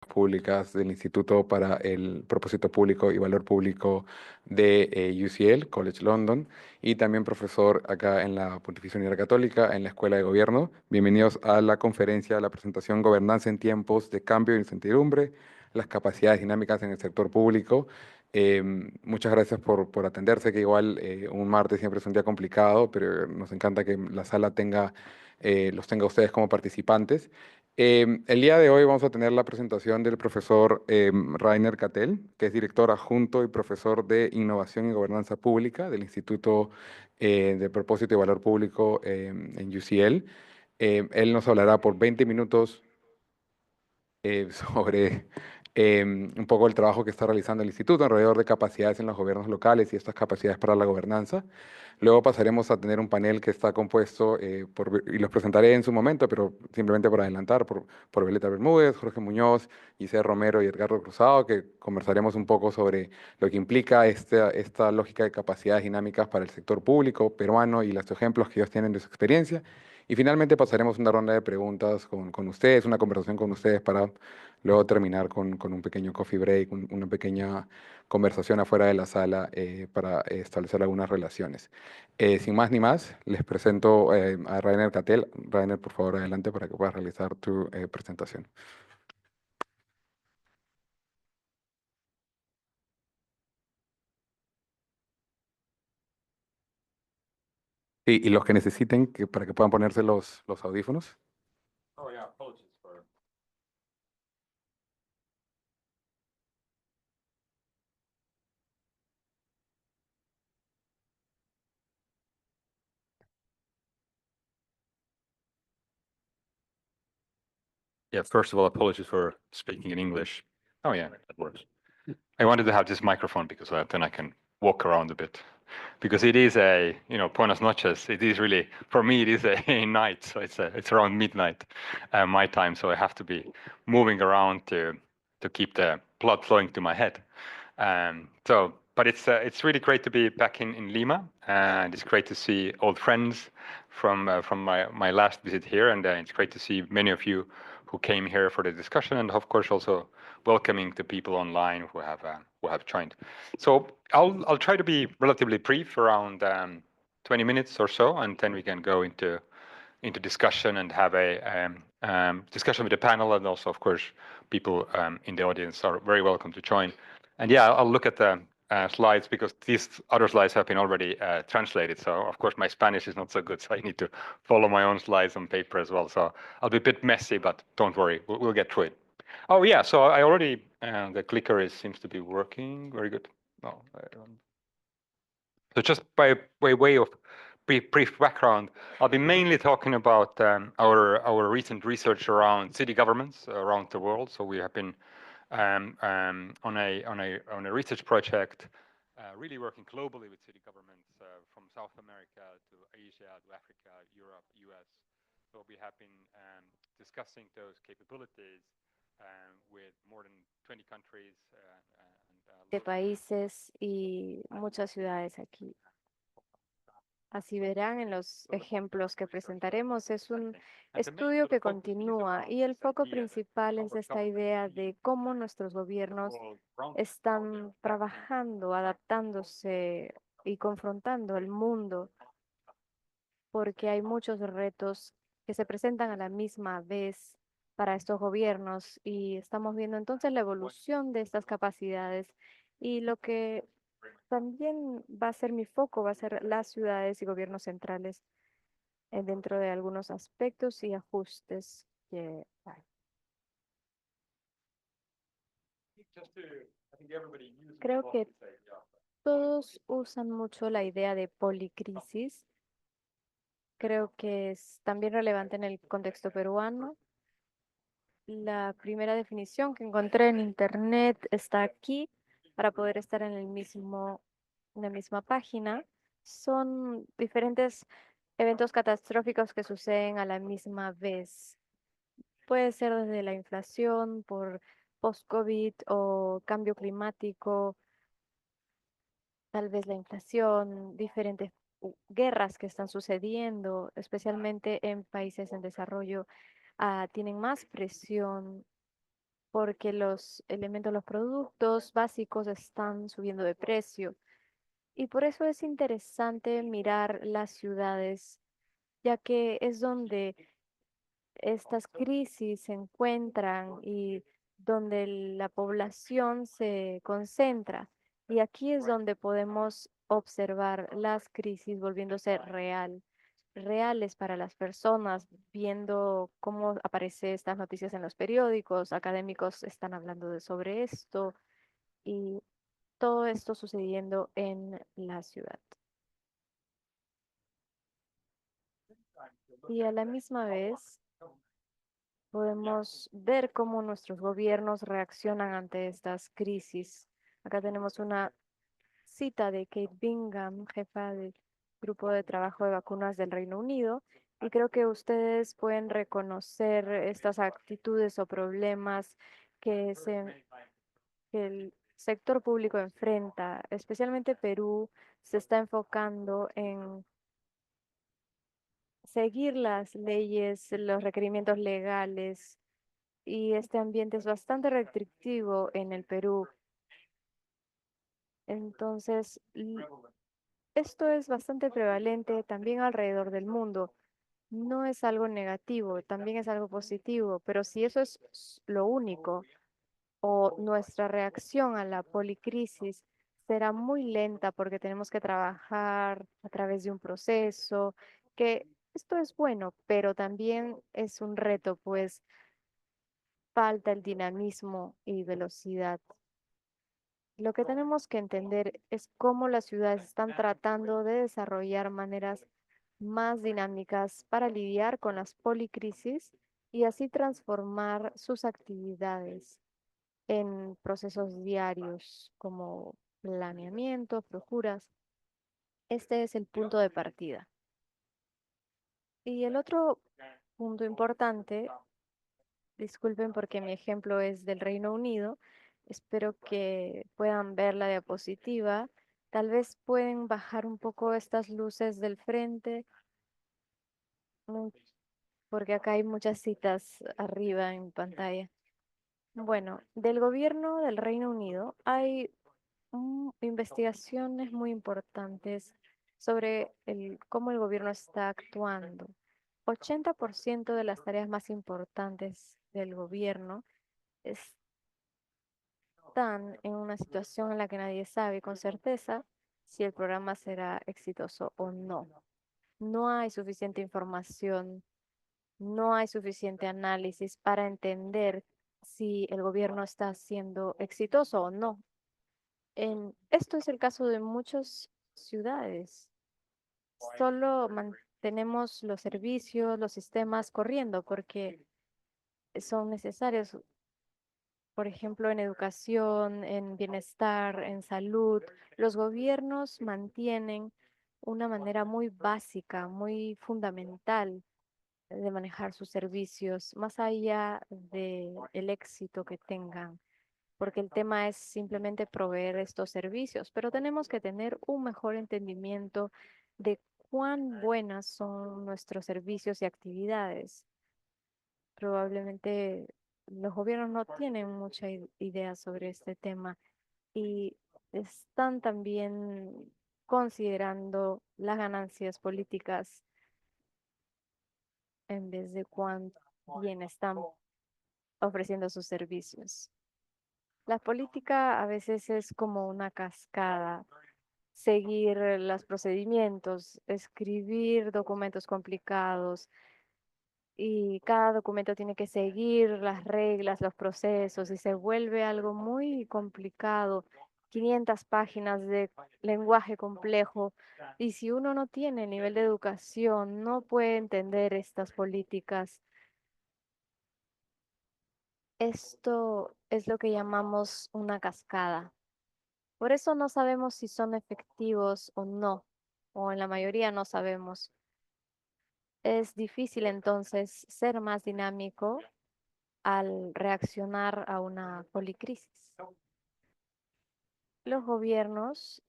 Públicas del Instituto para el Propósito Público y Valor Público de UCL, College London, y también profesor acá en la Pontificia Universidad Católica, en la Escuela de Gobierno. Bienvenidos a la conferencia, la presentación Gobernanza en tiempos de cambio e incertidumbre, las capacidades dinámicas en el sector público. Muchas gracias por atenderse, que igual un martes siempre es un día complicado, pero nos encanta que la sala los tenga ustedes como participantes. El día de hoy vamos a tener la presentación del profesor Rainer Cattell, que es director adjunto y profesor de Innovación y Gobernanza Pública del Instituto de Propósito y Valor Público en UCL. Él nos hablará por 20 minutos sobre un poco el trabajo que está realizando el instituto alrededor de capacidades en los gobiernos locales y estas capacidades para la gobernanza. Luego pasaremos a tener un panel que está compuesto y los presentaré en su momento, pero simplemente por adelantar, por Violeta Bermúdez, Jorge Muñoz, Giselle Romero y Edgardo Cruzado, que conversaremos un poco sobre lo que implica esta lógica de capacidades dinámicas para el sector público peruano y los ejemplos que ellos tienen de su experiencia. Y finalmente pasaremos una ronda de preguntas con ustedes, una conversación con ustedes para luego terminar con un pequeño coffee break, una pequeña conversación afuera de la sala para establecer algunas relaciones. Sin más ni más, les presento a Rainer Cattell. Rainer, por favor, adelante para que puedas realizar tu presentación. Sí, y los que necesiten para que puedan ponerse los audífonos. Oh yeah, apologies for. Yeah, first of all, apologies for speaking in English. Oh yeah, that works. I wanted to have this microphone because then I can walk around a bit. Because it is a, Buenas noches. It is really, for me, it is a night. So it's around midnight, my time. So I have to be moving around to keep the blood flowing to my head. But it's really great to be back in Lima, and it's great to see old friends from my last visit here, and it's great to see many of you who came here for the discussion, and of course also welcoming the people online who have joined. So I'll try to be relatively brief, around 20 minutes or so, and then we can go into discussion and have a discussion with the panel, and also, of course, people in the audience are very welcome to join. And yeah, I'll look at the slides because these other slides have been already translated. So of course my Spanish is not so good, so I need to follow my own slides on paper as well. So I'll be a bit messy, but don't worry, we'll get through it. Oh yeah, so I already the clicker seems to be working very good. No, so just by way of brief background, I'll be mainly talking about our recent research around city governments around the world. So we have been on a research project, really working globally with city governments from South America to Asia to Africa, Europe, US. So we have been discussing those capabilities with more than 20 countries de países y muchas ciudades aquí. Así verán en los ejemplos que presentaremos, es un estudio que continúa y el foco principal es esta idea de cómo nuestros gobiernos están trabajando, adaptándose y confrontando el mundo, porque hay muchos retos que se presentan a la misma vez para estos gobiernos y estamos viendo entonces la evolución de estas capacidades y lo que también va a ser mi foco, va a ser las ciudades y gobiernos centrales dentro de algunos aspectos y ajustes que hay. Creo que todos usan mucho la idea de policrisis. Creo que es también relevante en el contexto peruano. La primera definición que encontré en internet está aquí para poder estar en la misma página. Son diferentes eventos catastróficos que suceden a la misma vez. Puede ser desde la inflación por post-COVID o cambio climático, tal vez la inflación, diferentes guerras que están sucediendo, especialmente en países en desarrollo, tienen más presión porque los elementos, los productos básicos están subiendo de precio. Y por eso es interesante mirar las ciudades, ya que es donde estas crisis se encuentran y donde la población se concentra. Y aquí es donde podemos observar las crisis volviéndose reales para las personas, viendo cómo aparecen estas noticias en los periódicos, académicos están hablando sobre esto y todo esto sucediendo en la ciudad. Y a la misma vez podemos ver cómo nuestros gobiernos reaccionan ante estas crisis. Acá tenemos una cita de Kate Bingham, jefa del Grupo de Trabajo de Vacunas del Reino Unido, y creo que ustedes pueden reconocer estas actitudes o problemas que el sector público enfrenta, especialmente Perú se está enfocando en seguir las leyes, los requerimientos legales, y este ambiente es bastante restrictivo en el Perú. Entonces, esto es bastante prevalente también alrededor del mundo. No es algo negativo, también es algo positivo, pero si eso es lo único o nuestra reacción a la policrisis será muy lenta porque tenemos que trabajar a través de un proceso, que esto es bueno, pero también es un reto, pues falta el dinamismo y velocidad. Lo que tenemos que entender es cómo las ciudades están tratando de desarrollar maneras más dinámicas para lidiar con las policrisis y así transformar sus actividades en procesos diarios como planeamiento, procuras. Este es el punto de partida. Y el otro punto importante, disculpen porque mi ejemplo es del Reino Unido, espero que puedan ver la diapositiva. Tal vez pueden bajar un poco estas luces del frente, mm, porque acá hay muchas citas arriba en pantalla. Bueno, del gobierno del Reino Unido hay investigaciones muy importantes sobre cómo el gobierno está actuando. 80% de las tareas más importantes del gobierno están en una situación en la que nadie sabe con certeza si el programa será exitoso o no. No hay suficiente información, no hay suficiente análisis para entender si el gobierno está siendo exitoso o no. Esto es el caso de muchas ciudades. Solo mantenemos los servicios, los sistemas corriendo porque son necesarios, por ejemplo, en educación, en bienestar, en salud. Los gobiernos mantienen una manera muy básica, muy fundamental de manejar sus servicios, más allá del éxito que tengan, porque el tema es simplemente proveer estos servicios, pero tenemos que tener un mejor entendimiento de cuán buenas son nuestros servicios y actividades. Probablemente los gobiernos no tienen mucha idea sobre este tema y están también considerando las ganancias políticas en vez de cuán bien están ofreciendo sus servicios. La política a veces es como una cascada, seguir los procedimientos, escribir documentos complicados y cada documento tiene que seguir las reglas, los procesos y se vuelve algo muy complicado. 500 páginas de lenguaje complejo y si uno no tiene nivel de educación, no puede entender estas políticas. Esto es lo que llamamos una cascada. Por eso no sabemos si son efectivos o no, o en la mayoría no sabemos. Es difícil entonces ser más dinámico al reaccionar a una policrisis. Los gobiernos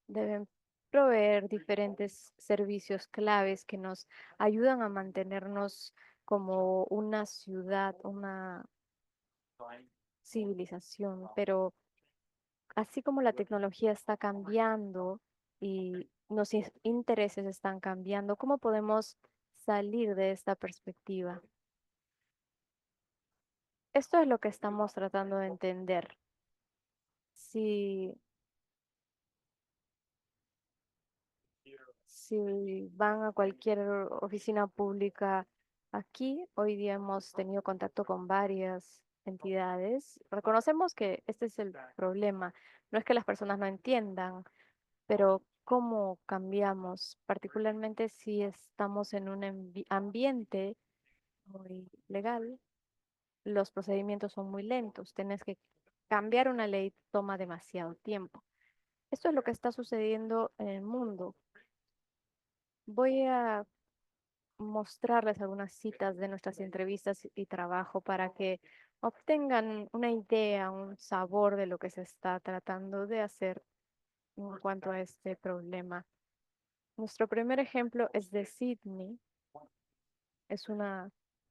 deben proveer diferentes servicios claves que nos ayudan a mantenernos como una ciudad, civilización, pero así como la tecnología está cambiando y intereses están cambiando, ¿cómo podemos salir de esta perspectiva? Esto es lo que estamos tratando de entender. Si, si van a cualquier oficina pública aquí, hoy día hemos tenido contacto con varias entidades. Reconocemos que este es el problema. No es que las personas no entiendan, pero ¿cómo cambiamos? Particularmente si estamos en un ambiente muy legal, los procedimientos son muy lentos. Tienes que cambiar una ley, toma demasiado tiempo. Esto es lo que está sucediendo en el mundo. Voy a mostrarles algunas citas de nuestras entrevistas y trabajo para que obtengan una idea, un sabor de lo que se está tratando de hacer en cuanto a este problema. Nuestro primer ejemplo es de Sydney. Es una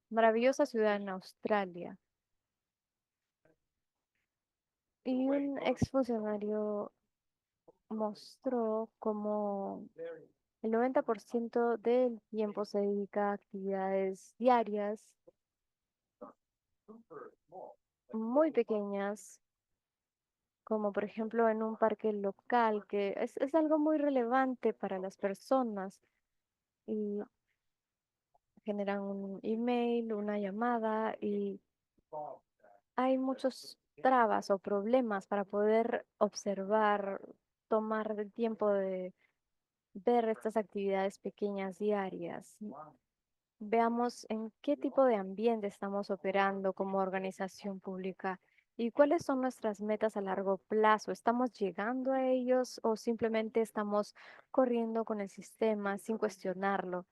maravillosa ciudad en Australia. Y un exfuncionario mostró cómo el 90% del tiempo se dedica a actividades diarias muy pequeñas, como por ejemplo en un parque local, que es algo muy relevante para las personas y generan un email, una llamada y hay muchos trabas o problemas para poder observar, tomar el tiempo de ver estas actividades pequeñas diarias. Veamos en qué tipo de ambiente estamos operando como organización pública y cuáles son nuestras metas a largo plazo. ¿Estamos llegando a ellos o simplemente estamos corriendo con el sistema sin cuestionarlo?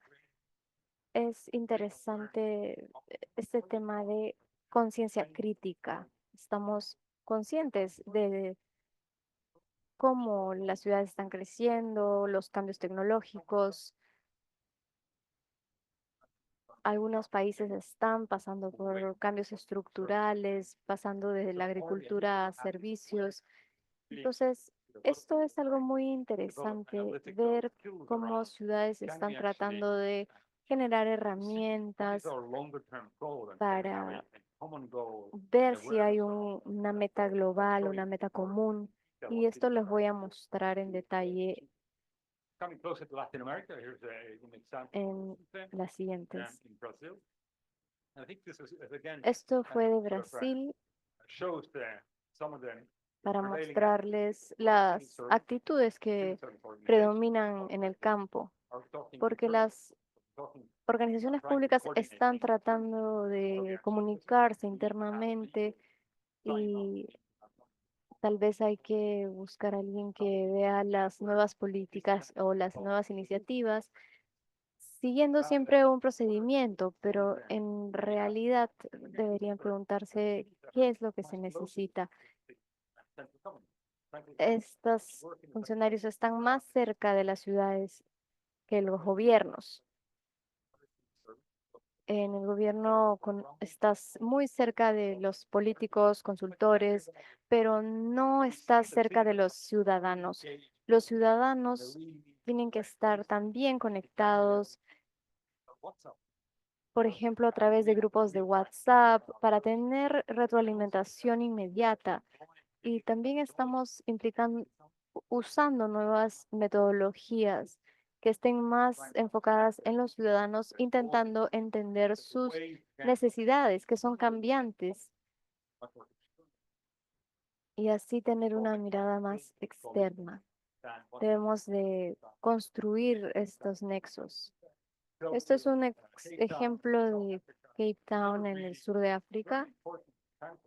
Es interesante este tema de conciencia crítica. Estamos conscientes de cómo las ciudades están creciendo, los cambios tecnológicos. Algunos países están pasando por cambios estructurales, pasando de la agricultura a servicios. Entonces, esto es algo muy interesante, ver cómo ciudades están tratando de generar herramientas para ver si hay una meta global, una meta común. Y esto les voy a mostrar en detalle en las siguientes. Esto fue de Brasil para mostrarles las actitudes que predominan en el campo, porque las organizaciones públicas están tratando de comunicarse internamente y tal vez hay que buscar a alguien que vea las nuevas políticas o las nuevas iniciativas, siguiendo siempre un procedimiento, pero en realidad deberían preguntarse qué es lo que se necesita. Estos funcionarios están más cerca de las ciudades que los gobiernos. En el gobierno estás muy cerca de los políticos, consultores, pero no estás cerca de los ciudadanos. Los ciudadanos tienen que estar también conectados, por ejemplo, a través de grupos de WhatsApp, para tener retroalimentación inmediata. Y también estamos usando nuevas metodologías que estén más enfocadas en los ciudadanos, intentando entender sus necesidades, que son cambiantes, y así tener una mirada más externa. Debemos de construir estos nexos. Esto es un ejemplo de Cape Town en el sur de África.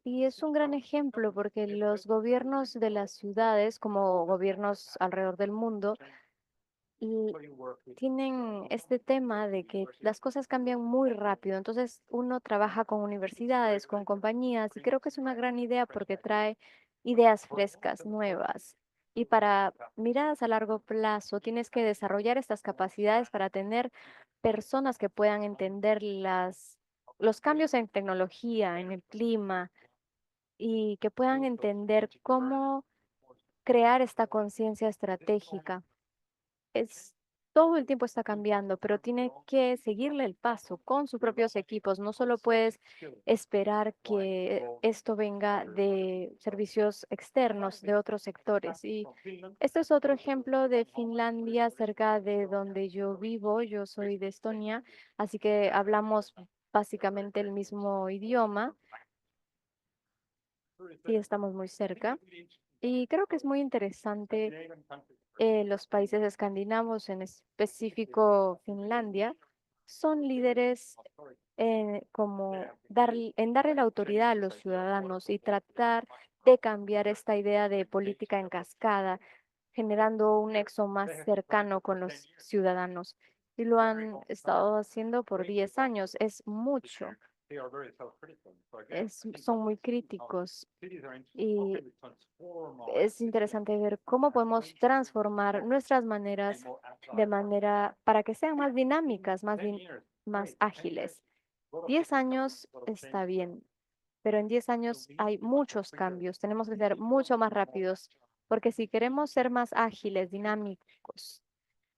Y es un gran ejemplo porque los gobiernos de las ciudades, como gobiernos alrededor del mundo, tienen este tema de que las cosas cambian muy rápido. Entonces uno trabaja con universidades, con compañías, y creo que es una gran idea porque trae ideas frescas, nuevas. Y para miradas a largo plazo, tienes que desarrollar estas capacidades para tener personas que puedan entender los cambios en tecnología, en el clima, y que puedan entender cómo crear esta conciencia estratégica. Todo el tiempo está cambiando, pero tiene que seguirle el paso con sus propios equipos. No solo puedes esperar que esto venga de servicios externos, de otros sectores. Y este es otro ejemplo de Finlandia, cerca de donde yo vivo. Yo soy de Estonia, así que hablamos básicamente el mismo idioma y estamos muy cerca. Y creo que es muy interesante los países escandinavos, en específico Finlandia, son líderes en darle la autoridad a los ciudadanos y tratar de cambiar esta idea de política en cascada, generando un nexo más cercano con los ciudadanos. Y lo han estado haciendo por 10 años. Es mucho. Son muy críticos y es interesante ver cómo podemos transformar nuestras maneras de manera para que sean más dinámicas, más ágiles. 10 años está bien, pero en 10 años hay muchos cambios. Tenemos que ser mucho más rápidos, porque si queremos ser más ágiles, dinámicos,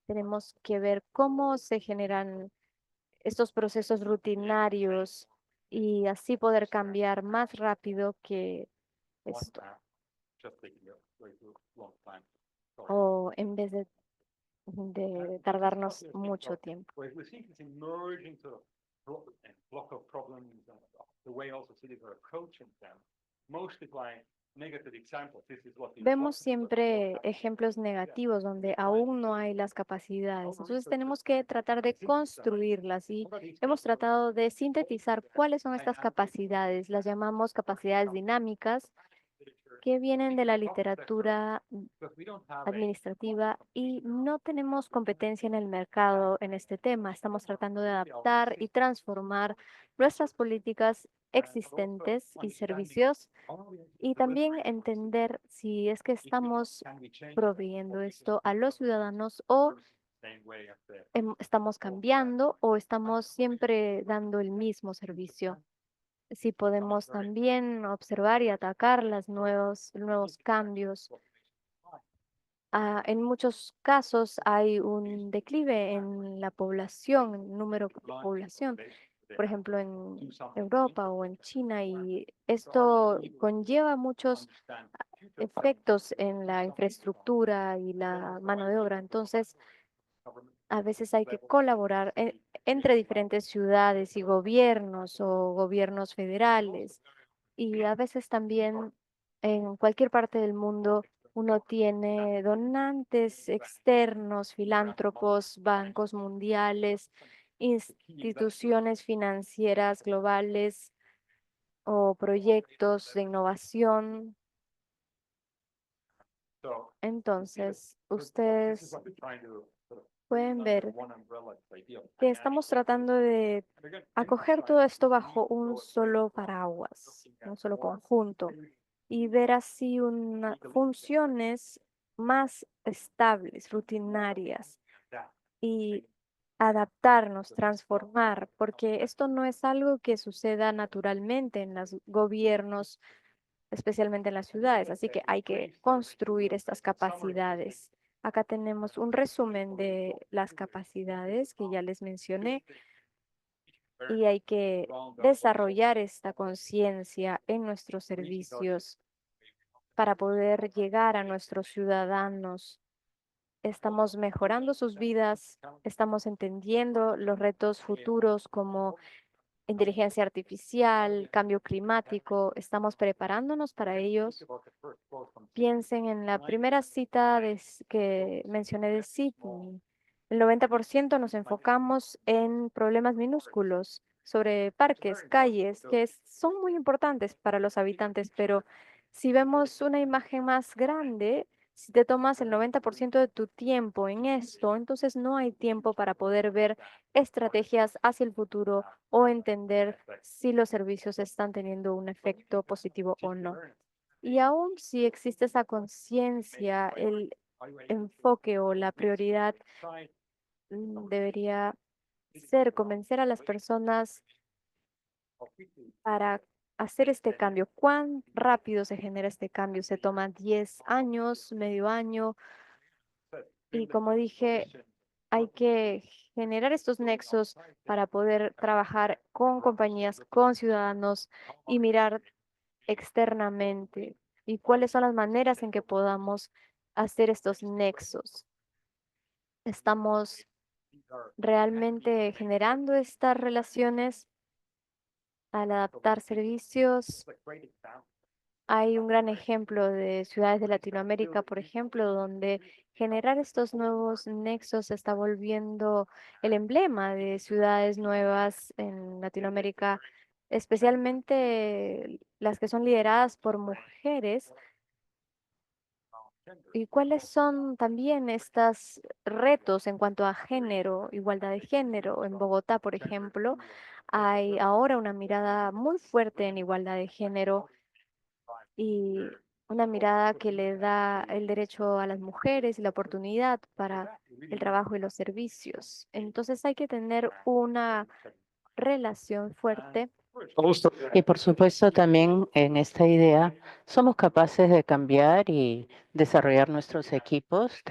tenemos que ver cómo se generan estos procesos rutinarios y así poder cambiar más rápido que esto. O en vez de tardarnos mucho tiempo. Vemos siempre ejemplos negativos donde aún no hay las capacidades. Entonces tenemos que tratar de construirlas y hemos tratado de sintetizar cuáles son estas capacidades. Las llamamos capacidades dinámicas que vienen de la literatura administrativa y no tenemos competencia en el mercado en este tema. Estamos tratando de adaptar y transformar nuestras políticas existentes y servicios y también entender si es que estamos proveyendo esto a los ciudadanos o estamos cambiando o estamos siempre dando el mismo servicio. Si podemos también observar y atacar los nuevos cambios. En muchos casos hay un declive en la población, en número de población, por ejemplo, en Europa o en China, y esto conlleva muchos efectos en la infraestructura y la mano de obra. Entonces, a veces hay que colaborar entre diferentes ciudades y gobiernos o gobiernos federales. Y a veces también en cualquier parte del mundo uno tiene donantes externos, filántropos, bancos mundiales, instituciones financieras globales o proyectos de innovación. Entonces, ustedes pueden ver que estamos tratando de acoger todo esto bajo un solo paraguas, un solo conjunto, y ver así funciones más estables, rutinarias, y adaptarnos, transformar, porque esto no es algo que suceda naturalmente en los gobiernos, especialmente en las ciudades, así que hay que construir estas capacidades. Acá tenemos un resumen de las capacidades que ya les mencioné y hay que desarrollar esta conciencia en nuestros servicios para poder llegar a nuestros ciudadanos. Estamos mejorando sus vidas, estamos entendiendo los retos futuros como inteligencia artificial, cambio climático, estamos preparándonos para ellos. Piensen en la primera cita que mencioné de Sydney. El 90% nos enfocamos en problemas minúsculos sobre parques, calles, son muy importantes para los habitantes, pero si vemos una imagen más grande, si te tomas el 90% de tu tiempo en esto, entonces no hay tiempo para poder ver estrategias hacia el futuro o entender si los servicios están teniendo un efecto positivo o no. Y aún si existe esa conciencia, el enfoque o la prioridad debería ser convencer a las personas para hacer este cambio. ¿Cuán rápido se genera este cambio? ¿Se toma 10 años, medio año? Y como dije, hay que generar estos nexos para poder trabajar con compañías, con ciudadanos y mirar externamente y cuáles son las maneras en que podamos hacer estos nexos. ¿Estamos realmente generando estas relaciones al adaptar servicios? Hay un gran ejemplo de ciudades de Latinoamérica, por ejemplo, donde generar estos nuevos nexos se está volviendo el emblema de ciudades nuevas en Latinoamérica, especialmente las que son lideradas por mujeres. ¿Y cuáles son también estos retos en cuanto a género, igualdad de género? En Bogotá, por ejemplo, hay ahora una mirada muy fuerte en igualdad de género y una mirada que le da el derecho a las mujeres y la oportunidad para el trabajo y los servicios. Entonces hay que tener una relación fuerte. Y por supuesto también en esta idea somos capaces de cambiar y desarrollar nuestros equipos.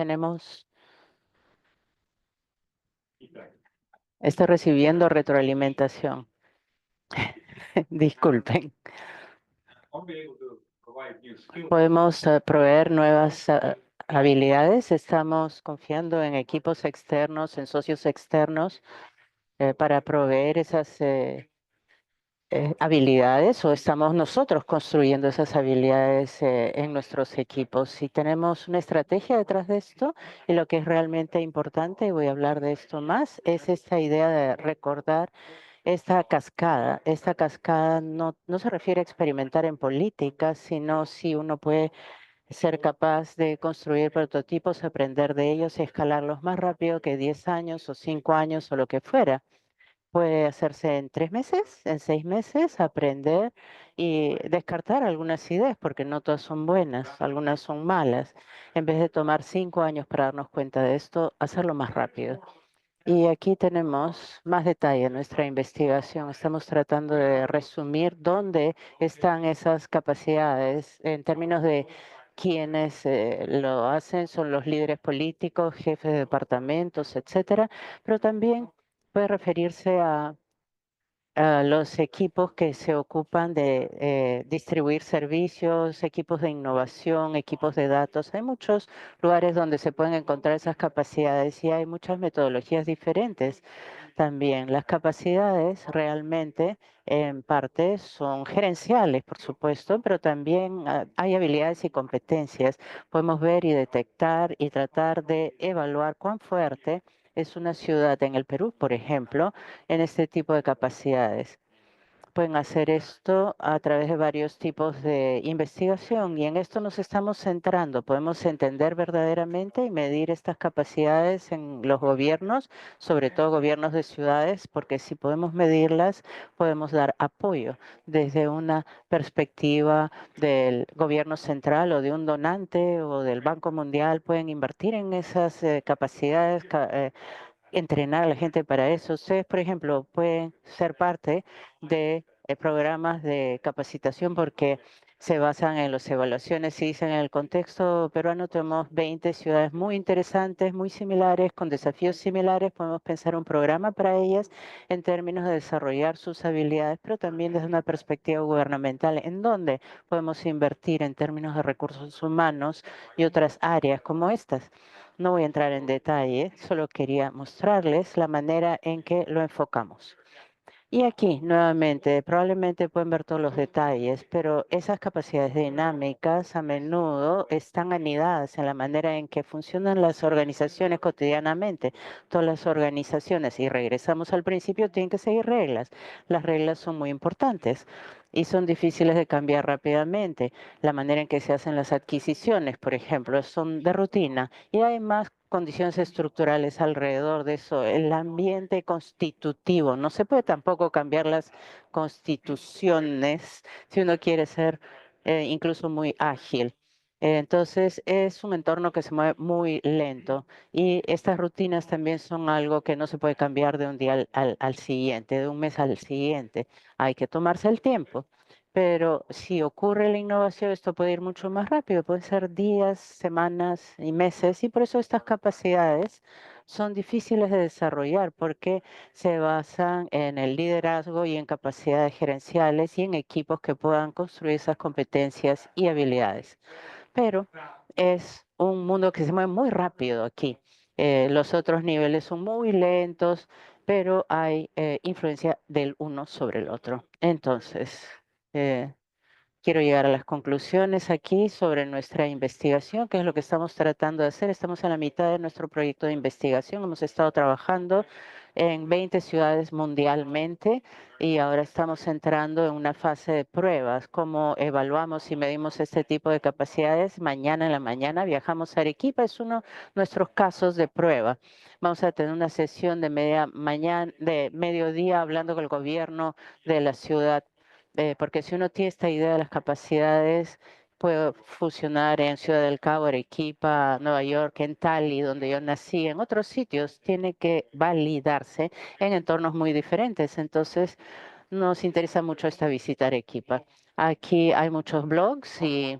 Estoy recibiendo retroalimentación. Disculpen. Podemos proveer nuevas habilidades. Estamos confiando en equipos externos, en socios externos para proveer esas habilidades, o estamos nosotros construyendo esas habilidades en nuestros equipos. Si tenemos una estrategia detrás de esto, y lo que es realmente importante, y voy a hablar de esto más, es esta idea de recordar esta cascada. Esta cascada no se refiere a experimentar en política, sino si uno puede ser capaz de construir prototipos, aprender de ellos y escalarlos más rápido que 10 años o 5 años o lo que fuera. Puede hacerse en 3 meses, en 6 meses, aprender y descartar algunas ideas, porque no todas son buenas, algunas son malas. En vez de tomar 5 años para darnos cuenta de esto, hacerlo más rápido. Y aquí tenemos más detalle en nuestra investigación. Estamos tratando de resumir dónde están esas capacidades en términos de quienes lo hacen, son los líderes políticos, jefes de departamentos, etcétera, pero también puede referirse a los equipos que se ocupan de distribuir servicios, equipos de innovación, equipos de datos. Hay muchos lugares donde se pueden encontrar esas capacidades y hay muchas metodologías diferentes también. Las capacidades realmente en parte son gerenciales, por supuesto, pero también hay habilidades y competencias. Podemos ver y detectar y tratar de evaluar cuán fuerte es una ciudad en el Perú, por ejemplo, en este tipo de capacidades. Pueden hacer esto a través de varios tipos de investigación y en esto nos estamos centrando. Podemos entender verdaderamente y medir estas capacidades en los gobiernos, sobre todo gobiernos de ciudades, porque si podemos medirlas, podemos dar apoyo desde una perspectiva del gobierno central o de un donante o del Banco Mundial. Pueden invertir en esas capacidades, entrenar a la gente para eso. Ustedes, por ejemplo, pueden ser parte de programas de capacitación porque se basan en las evaluaciones. Si dicen en el contexto peruano tenemos 20 ciudades muy interesantes, muy similares, con desafíos similares. Podemos pensar un programa para ellas en términos de desarrollar sus habilidades, pero también desde una perspectiva gubernamental, en donde podemos invertir en términos de recursos humanos y otras áreas como estas. No voy a entrar en detalle, solo quería mostrarles la manera en que lo enfocamos. Y aquí, nuevamente, probablemente pueden ver todos los detalles, pero esas capacidades dinámicas a menudo están anidadas en la manera en que funcionan las organizaciones cotidianamente. Todas las organizaciones, y regresamos al principio, tienen que seguir reglas. Las reglas son muy importantes y son difíciles de cambiar rápidamente. La manera en que se hacen las adquisiciones, por ejemplo, son de rutina y hay más condiciones estructurales alrededor de eso. El ambiente constitutivo. No se puede tampoco cambiar las constituciones si uno quiere ser incluso muy ágil. Entonces, es un entorno que se mueve muy lento y estas rutinas también son algo que no se puede cambiar de un día al siguiente, de un mes al siguiente. Hay que tomarse el tiempo, pero si ocurre la innovación, esto puede ir mucho más rápido, pueden ser días, semanas y meses, y por eso estas capacidades son difíciles de desarrollar porque se basan en el liderazgo y en capacidades gerenciales y en equipos que puedan construir esas competencias y habilidades. Pero es un mundo que se mueve muy rápido aquí. Los otros niveles son muy lentos, pero hay influencia del uno sobre el otro. Entonces, eh, quiero llegar a las conclusiones aquí sobre nuestra investigación, que es lo que estamos tratando de hacer. Estamos en la mitad de nuestro proyecto de investigación. Hemos estado trabajando en 20 ciudades mundialmente y ahora estamos entrando en una fase de pruebas. Cómo evaluamos y medimos este tipo de capacidades. Mañana en la mañana viajamos a Arequipa. Es uno de nuestros casos de prueba. Vamos a tener una sesión de mediodía hablando con el gobierno de la ciudad porque si uno tiene esta idea de las capacidades, puede fusionar en Ciudad del Cabo, Arequipa, Nueva York, en Cali, donde yo nací, en otros sitios, tiene que validarse en entornos muy diferentes. Entonces, nos interesa mucho esta visita a Arequipa. Aquí hay muchos blogs y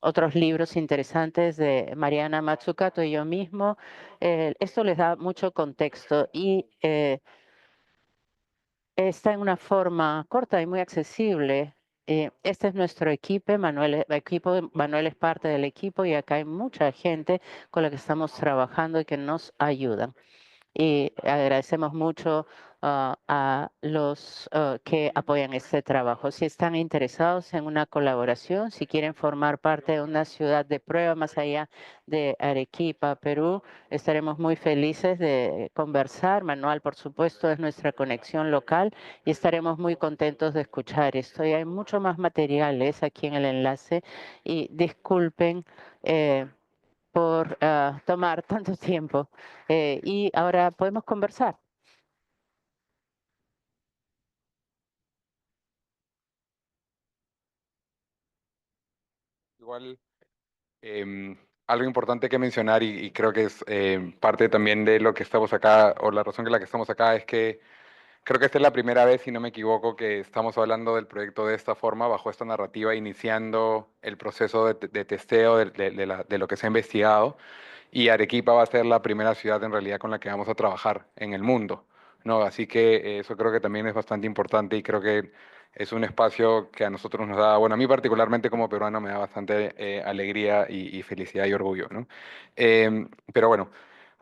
otros libros interesantes de Mariana Matsukato y yo mismo. Esto les da mucho contexto y está en una forma corta y muy accesible. Este es nuestro equipo. Manuel es parte del equipo y acá hay mucha gente con la que estamos trabajando y que nos ayudan. Y agradecemos mucho a los que apoyan este trabajo. Si están interesados en una colaboración, si quieren formar parte de una ciudad de prueba más allá de Arequipa, Perú, estaremos muy felices de conversar. Manuel, por supuesto, es nuestra conexión local y estaremos muy contentos de escuchar esto. Y hay mucho más materiales aquí en el enlace y disculpen. Por tomar tanto tiempo. Y ahora podemos conversar. Igual, algo importante que mencionar y creo que es parte también de lo que estamos acá, o la razón que la que estamos acá es que creo que esta es la primera vez, si no me equivoco, que estamos hablando del proyecto de esta forma, bajo esta narrativa, iniciando el proceso de testeo de lo que se ha investigado. Y Arequipa va a ser la primera ciudad en realidad con la que vamos a trabajar en el mundo, ¿no? Así que eso creo que también es bastante importante y creo que es un espacio que a nosotros nos da, bueno, a mí particularmente como peruano me da bastante alegría y felicidad y orgullo, ¿no? Pero bueno.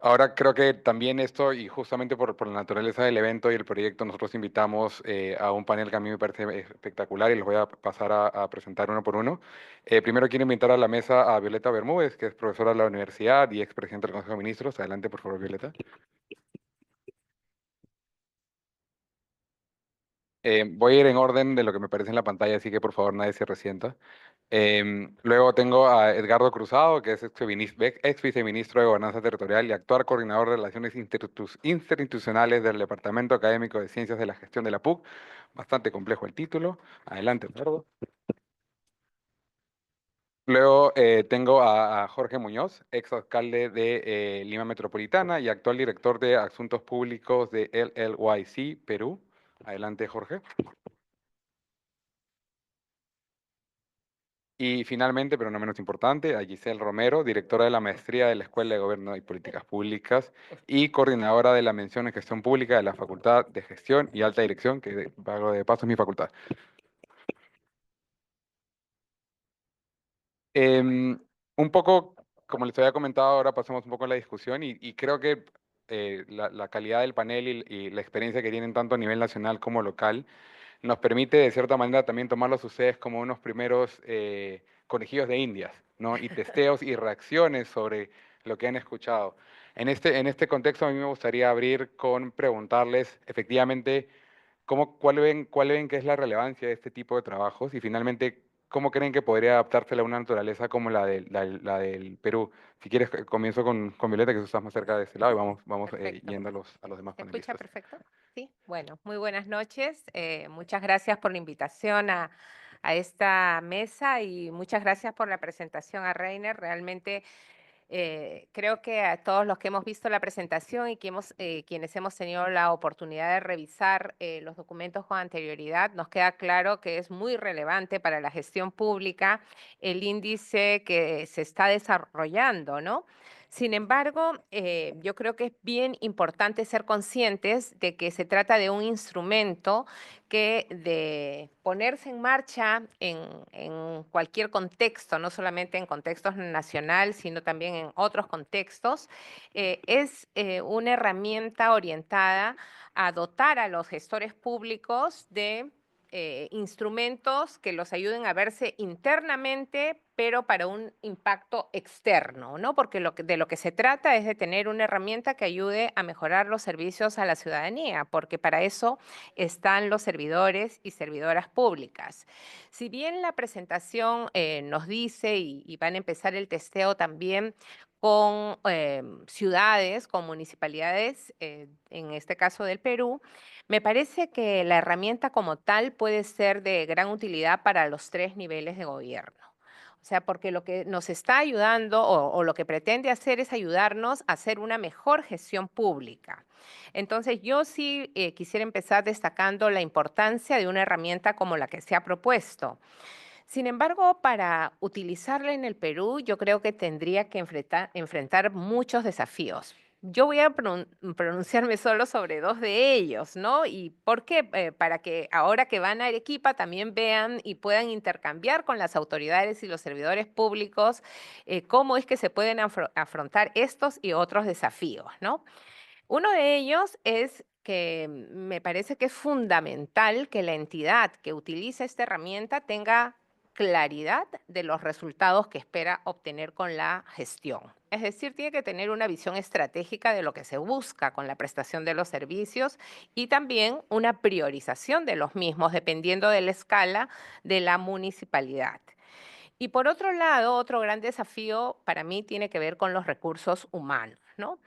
Ahora creo que también esto, y justamente por la naturaleza del evento y el proyecto, nosotros invitamos a un panel que a mí me parece espectacular y los voy a pasar a presentar uno por uno. Primero quiero invitar a la mesa a Violeta Bermúdez, que es profesora de la universidad y expresidenta del Consejo de Ministros. Adelante, por favor, Violeta. Voy a ir en orden de lo que me aparece en la pantalla, así que por favor nadie se resienta. Luego tengo a Edgardo Cruzado, que es ex viceministro de Gobernanza Territorial y actual coordinador de Relaciones Interinstitucionales del Departamento Académico de Ciencias de la Gestión de la PUC. Bastante complejo el título. Adelante, Edgardo. Luego tengo a Jorge Muñoz, ex alcalde de Lima Metropolitana y actual director de Asuntos Públicos de LLYC, Perú. Adelante, Jorge. Y finalmente, pero no menos importante, a Giselle Romero, directora de la maestría de la Escuela de Gobierno y Políticas Públicas y coordinadora de la mención en Gestión Pública de la Facultad de Gestión y Alta Dirección, que de paso es mi facultad. Un poco, como les había comentado, ahora pasamos un poco a la discusión y creo que la calidad del panel y la experiencia que tienen tanto a nivel nacional como local nos permite de cierta manera también tomarlos ustedes como unos primeros conejillos de indias, ¿no? Y testeos y reacciones sobre lo que han escuchado. En este contexto a mí me gustaría abrir con preguntarles efectivamente cuál ven que es la relevancia de este tipo de trabajos y finalmente cómo creen que podría adaptarse a una naturaleza como la del Perú. Si quieres, comienzo con Violeta, que tú estás más cerca de este lado y vamos Perfecto. yendo a los demás ¿Se escucha panelistas. perfecto? Sí, bueno, muy buenas noches. Muchas gracias por la invitación a esta mesa y muchas gracias por la presentación a Reiner. Realmente Creo que a todos los que hemos visto la presentación y que quienes hemos tenido la oportunidad de revisar los documentos con anterioridad, nos queda claro que es muy relevante para la gestión pública el índice que se está desarrollando, ¿no? Sin embargo, yo creo que es bien importante ser conscientes de que se trata de un instrumento que de ponerse en marcha en cualquier contexto, no solamente en contextos nacional, sino también en otros contextos, es una herramienta orientada a dotar a los gestores públicos de instrumentos que los ayuden a verse internamente, pero para un impacto externo, ¿no? Porque de lo que se trata es de tener una herramienta que ayude a mejorar los servicios a la ciudadanía, porque para eso están los servidores y servidoras públicas. Si bien la presentación nos dice, y van a empezar el testeo también con ciudades, con municipalidades, en este caso del Perú, me parece que la herramienta como tal puede ser de gran utilidad para los 3 niveles de gobierno. O sea, porque lo que nos está ayudando o lo que pretende hacer es ayudarnos a hacer una mejor gestión pública. Entonces, yo sí quisiera empezar destacando la importancia de una herramienta como la que se ha propuesto. Sin embargo, para utilizarla en el Perú, yo creo que tendría que enfrentar muchos desafíos. Yo voy a pronunciarme solo sobre 2 de ellos, ¿no? ¿Y por qué? Para que ahora que van a Arequipa también vean y puedan intercambiar con las autoridades y los servidores públicos cómo es que se pueden afrontar estos y otros desafíos, ¿no? Uno de ellos es que me parece que es fundamental que la entidad que utiliza esta herramienta tenga claridad de los resultados que espera obtener con la gestión. Es decir, tiene que tener una visión estratégica de lo que se busca con la prestación de los servicios y también una priorización de los mismos dependiendo de la escala de la municipalidad. Y por otro lado, otro gran desafío para mí tiene que ver con los recursos humanos, ¿no?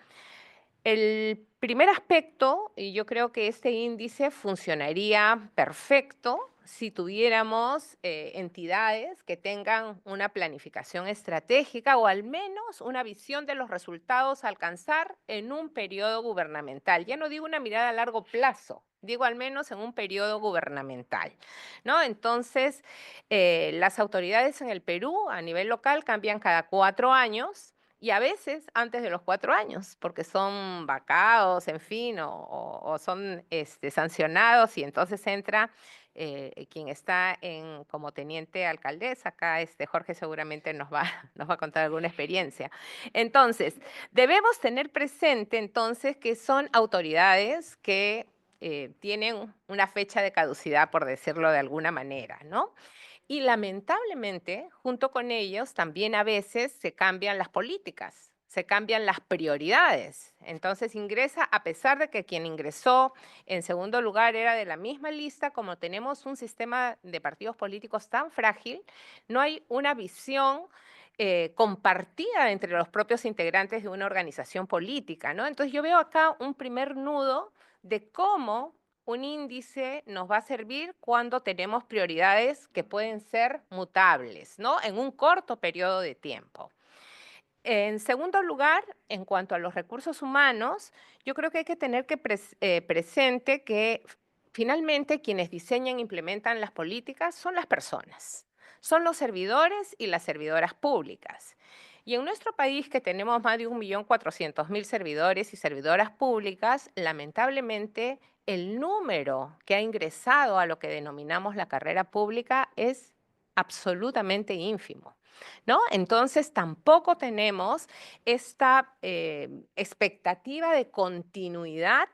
El primer aspecto, y yo creo que este índice funcionaría perfecto si tuviéramos entidades que tengan una planificación estratégica o al menos una visión de los resultados a alcanzar en un periodo gubernamental. Ya no digo una mirada a largo plazo, digo al menos en un periodo gubernamental, ¿no? Entonces, las autoridades en el Perú a nivel local cambian cada 4 años y a veces antes de los 4 años, porque son vacados, en fin, o son sancionados y entonces entra quien está como teniente alcaldesa. Acá Jorge seguramente nos va a contar alguna experiencia. Entonces, debemos tener presente entonces que son autoridades que tienen una fecha de caducidad, por decirlo de alguna manera, ¿no? Y lamentablemente, junto con ellos, también a veces se cambian las políticas, se cambian las prioridades. Entonces ingresa, a pesar de que quien ingresó en segundo lugar era de la misma lista, como tenemos un sistema de partidos políticos tan frágil, no hay una visión compartida entre los propios integrantes de una organización política, ¿no? Entonces yo veo acá un primer nudo de cómo un índice nos va a servir cuando tenemos prioridades que pueden ser mutables, ¿no? En un corto periodo de tiempo. En segundo lugar, en cuanto a los recursos humanos, yo creo que hay que tener presente que finalmente quienes diseñan e implementan las políticas son las personas, son los servidores y las servidoras públicas. Y en nuestro país, que tenemos más de 1.400.000 servidores y servidoras públicas, lamentablemente el número que ha ingresado a lo que denominamos la carrera pública es absolutamente ínfimo, ¿no? Entonces tampoco tenemos esta expectativa de continuidad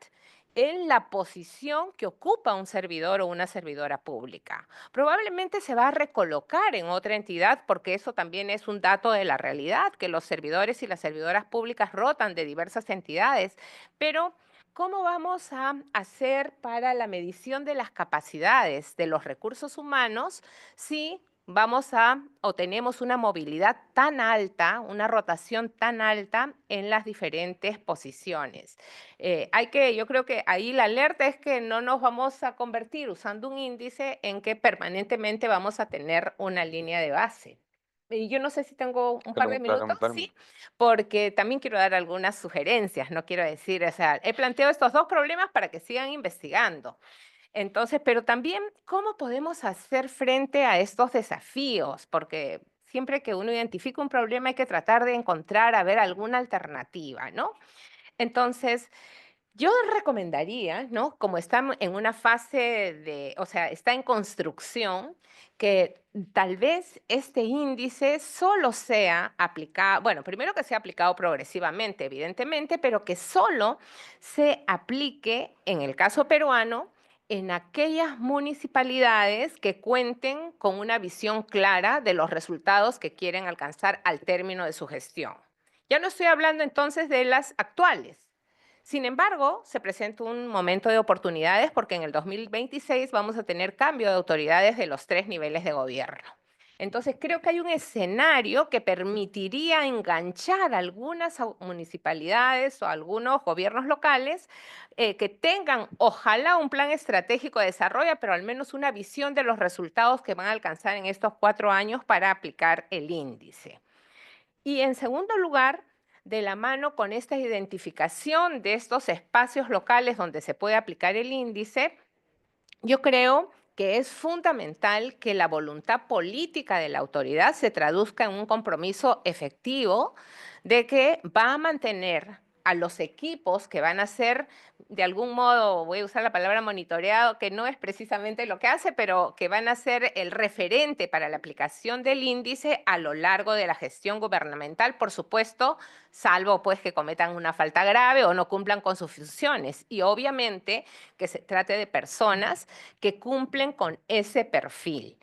en la posición que ocupa un servidor o una servidora pública. Probablemente se va a recolocar en otra entidad porque eso también es un dato de la realidad, que los servidores y las servidoras públicas rotan de diversas entidades, pero ¿cómo vamos a hacer para la medición de las capacidades de los recursos humanos si o tenemos una movilidad tan alta, una rotación tan alta en las diferentes posiciones? Yo creo que ahí la alerta es que no nos vamos a convertir usando un índice en que permanentemente vamos a tener una línea de base. Y yo no sé si tengo un par Dale, de dale, minutos, dale. sí, porque también quiero dar algunas sugerencias, no quiero decir, o sea, he planteado estos dos problemas para que sigan investigando. Entonces, pero también, ¿cómo podemos hacer frente a estos desafíos? Porque siempre que uno identifica un problema hay que tratar de encontrar, a ver, alguna alternativa, ¿no? Entonces, yo recomendaría, ¿no? Como está en una fase de, o sea, está en construcción, que tal vez este índice solo sea aplicado, bueno, primero que sea aplicado progresivamente, evidentemente, pero que solo se aplique, en el caso peruano, en aquellas municipalidades que cuenten con una visión clara de los resultados que quieren alcanzar al término de su gestión. Ya no estoy hablando entonces de las actuales. Sin embargo, se presenta un momento de oportunidades porque en el 2026 vamos a tener cambio de autoridades de los 3 niveles de gobierno. Entonces, creo que hay un escenario que permitiría enganchar a algunas municipalidades o algunos gobiernos locales que tengan, ojalá, un plan estratégico de desarrollo, pero al menos una visión de los resultados que van a alcanzar en estos 4 años para aplicar el índice. Y en segundo lugar, de la mano con esta identificación de estos espacios locales donde se puede aplicar el índice, yo creo que es fundamental que la voluntad política de la autoridad se traduzca en un compromiso efectivo de que va a mantener a los equipos que van a ser, de algún modo, voy a usar la palabra monitoreado, que no es precisamente lo que hace, pero que van a ser el referente para la aplicación del índice a lo largo de la gestión gubernamental, por supuesto, salvo pues que cometan una falta grave o no cumplan con sus funciones. Y obviamente que se trate de personas que cumplen con ese perfil.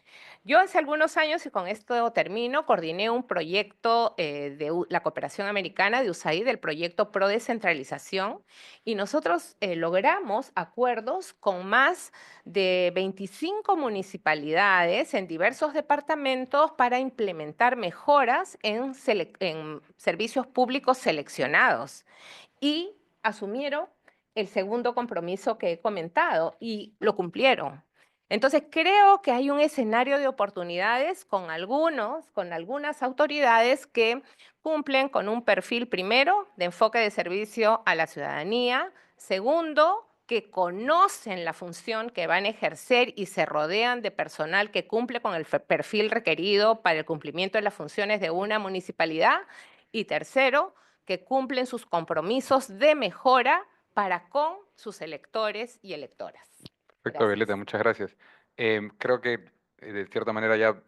Yo hace algunos años, y con esto termino, coordiné un proyecto de la cooperación americana de USAID, el proyecto Pro Descentralización, y nosotros logramos acuerdos con más de 25 municipalidades en diversos departamentos para implementar mejoras en servicios públicos seleccionados. Y asumieron el segundo compromiso que he comentado y lo cumplieron. Entonces, creo que hay un escenario de oportunidades con algunas autoridades que cumplen con un perfil, primero, de enfoque de servicio a la ciudadanía, segundo, que conocen la función que van a ejercer y se rodean de personal que cumple con el perfil requerido para el cumplimiento de las funciones de una municipalidad, y tercero, que cumplen sus compromisos de mejora para con sus electores y electoras. Perfecto, Gracias. Violeta, muchas gracias. Creo que de cierta manera ya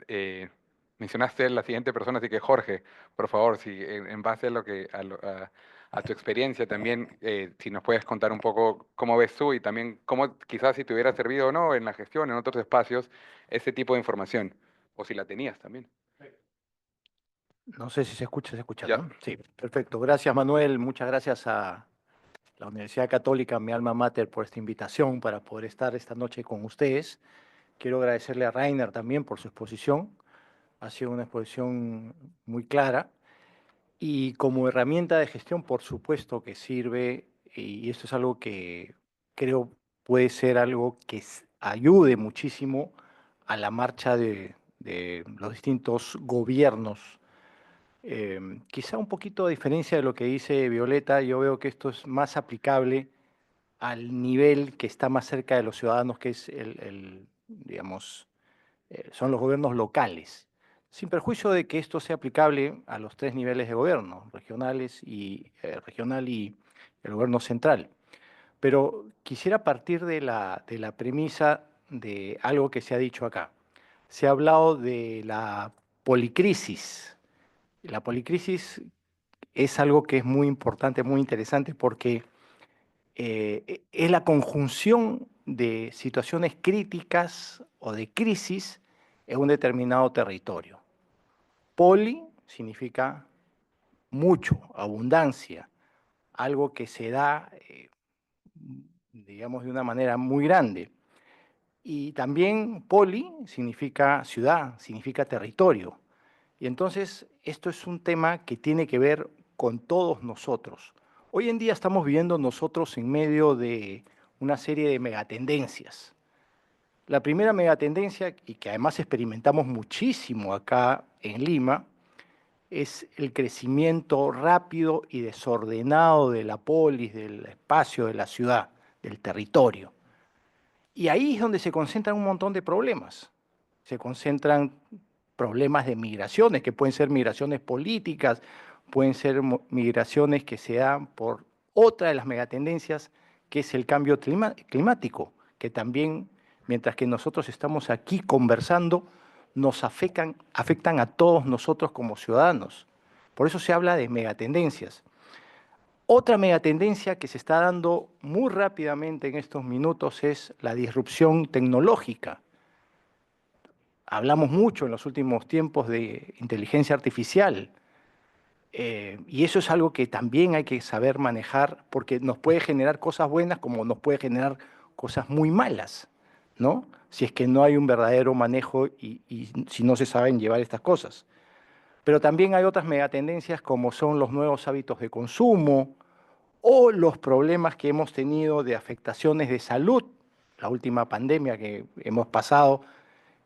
mencionaste a la siguiente persona, así que Jorge, por favor, si en base a lo que a tu experiencia también, si nos puedes contar un poco cómo ves tú y también cómo quizás si te hubiera servido o no en la gestión, en otros espacios, ese tipo de información, o si la tenías también. No sé si se escucha, Ya. ¿no? Sí, perfecto. Gracias, Manuel. Muchas gracias a la Universidad Católica, mi alma mater, por esta invitación para poder estar esta noche con ustedes. Quiero agradecerle a Rainer también por su exposición. Ha sido una exposición muy clara. Y como herramienta de gestión, por supuesto que sirve, y esto es algo que creo puede ser algo que ayude muchísimo a la marcha de los distintos gobiernos. Quizá un poquito a diferencia de lo que dice Violeta, yo veo que esto es más aplicable al nivel que está más cerca de los ciudadanos, que es digamos, son los gobiernos locales, sin perjuicio de que esto sea aplicable a los 3 niveles de gobierno, regional y el gobierno central. Pero quisiera partir de la premisa de algo que se ha dicho acá. Se ha hablado de la policrisis. La policrisis es algo que es muy importante, muy interesante, porque es la conjunción de situaciones críticas o de crisis en un determinado territorio. Poli significa mucho, abundancia, algo que se da, digamos, de una manera muy grande. Y también poli significa ciudad, significa territorio. Y entonces esto es un tema que tiene que ver con todos nosotros. Hoy en día estamos viviendo nosotros en medio de una serie de megatendencias. La primera megatendencia, y que además experimentamos muchísimo acá en Lima, es el crecimiento rápido y desordenado de la polis, del espacio, de la ciudad, del territorio. Y ahí es donde se concentran un montón de problemas. Se concentran problemas de migraciones, que pueden ser migraciones políticas, pueden ser migraciones que se dan por otra de las megatendencias, que es el cambio climático, que también, mientras que nosotros estamos aquí conversando, nos afectan a todos nosotros como ciudadanos. Por eso se habla de megatendencias. Otra megatendencia que se está dando muy rápidamente en estos minutos es la disrupción tecnológica. Hablamos mucho en los últimos tiempos de inteligencia artificial, y eso es algo que también hay que saber manejar porque nos puede generar cosas buenas como nos puede generar cosas muy malas, ¿no? Si es que no hay un verdadero manejo y si no se saben llevar estas cosas. Pero también hay otras megatendencias como son los nuevos hábitos de consumo o los problemas que hemos tenido de afectaciones de salud, la última pandemia que hemos pasado,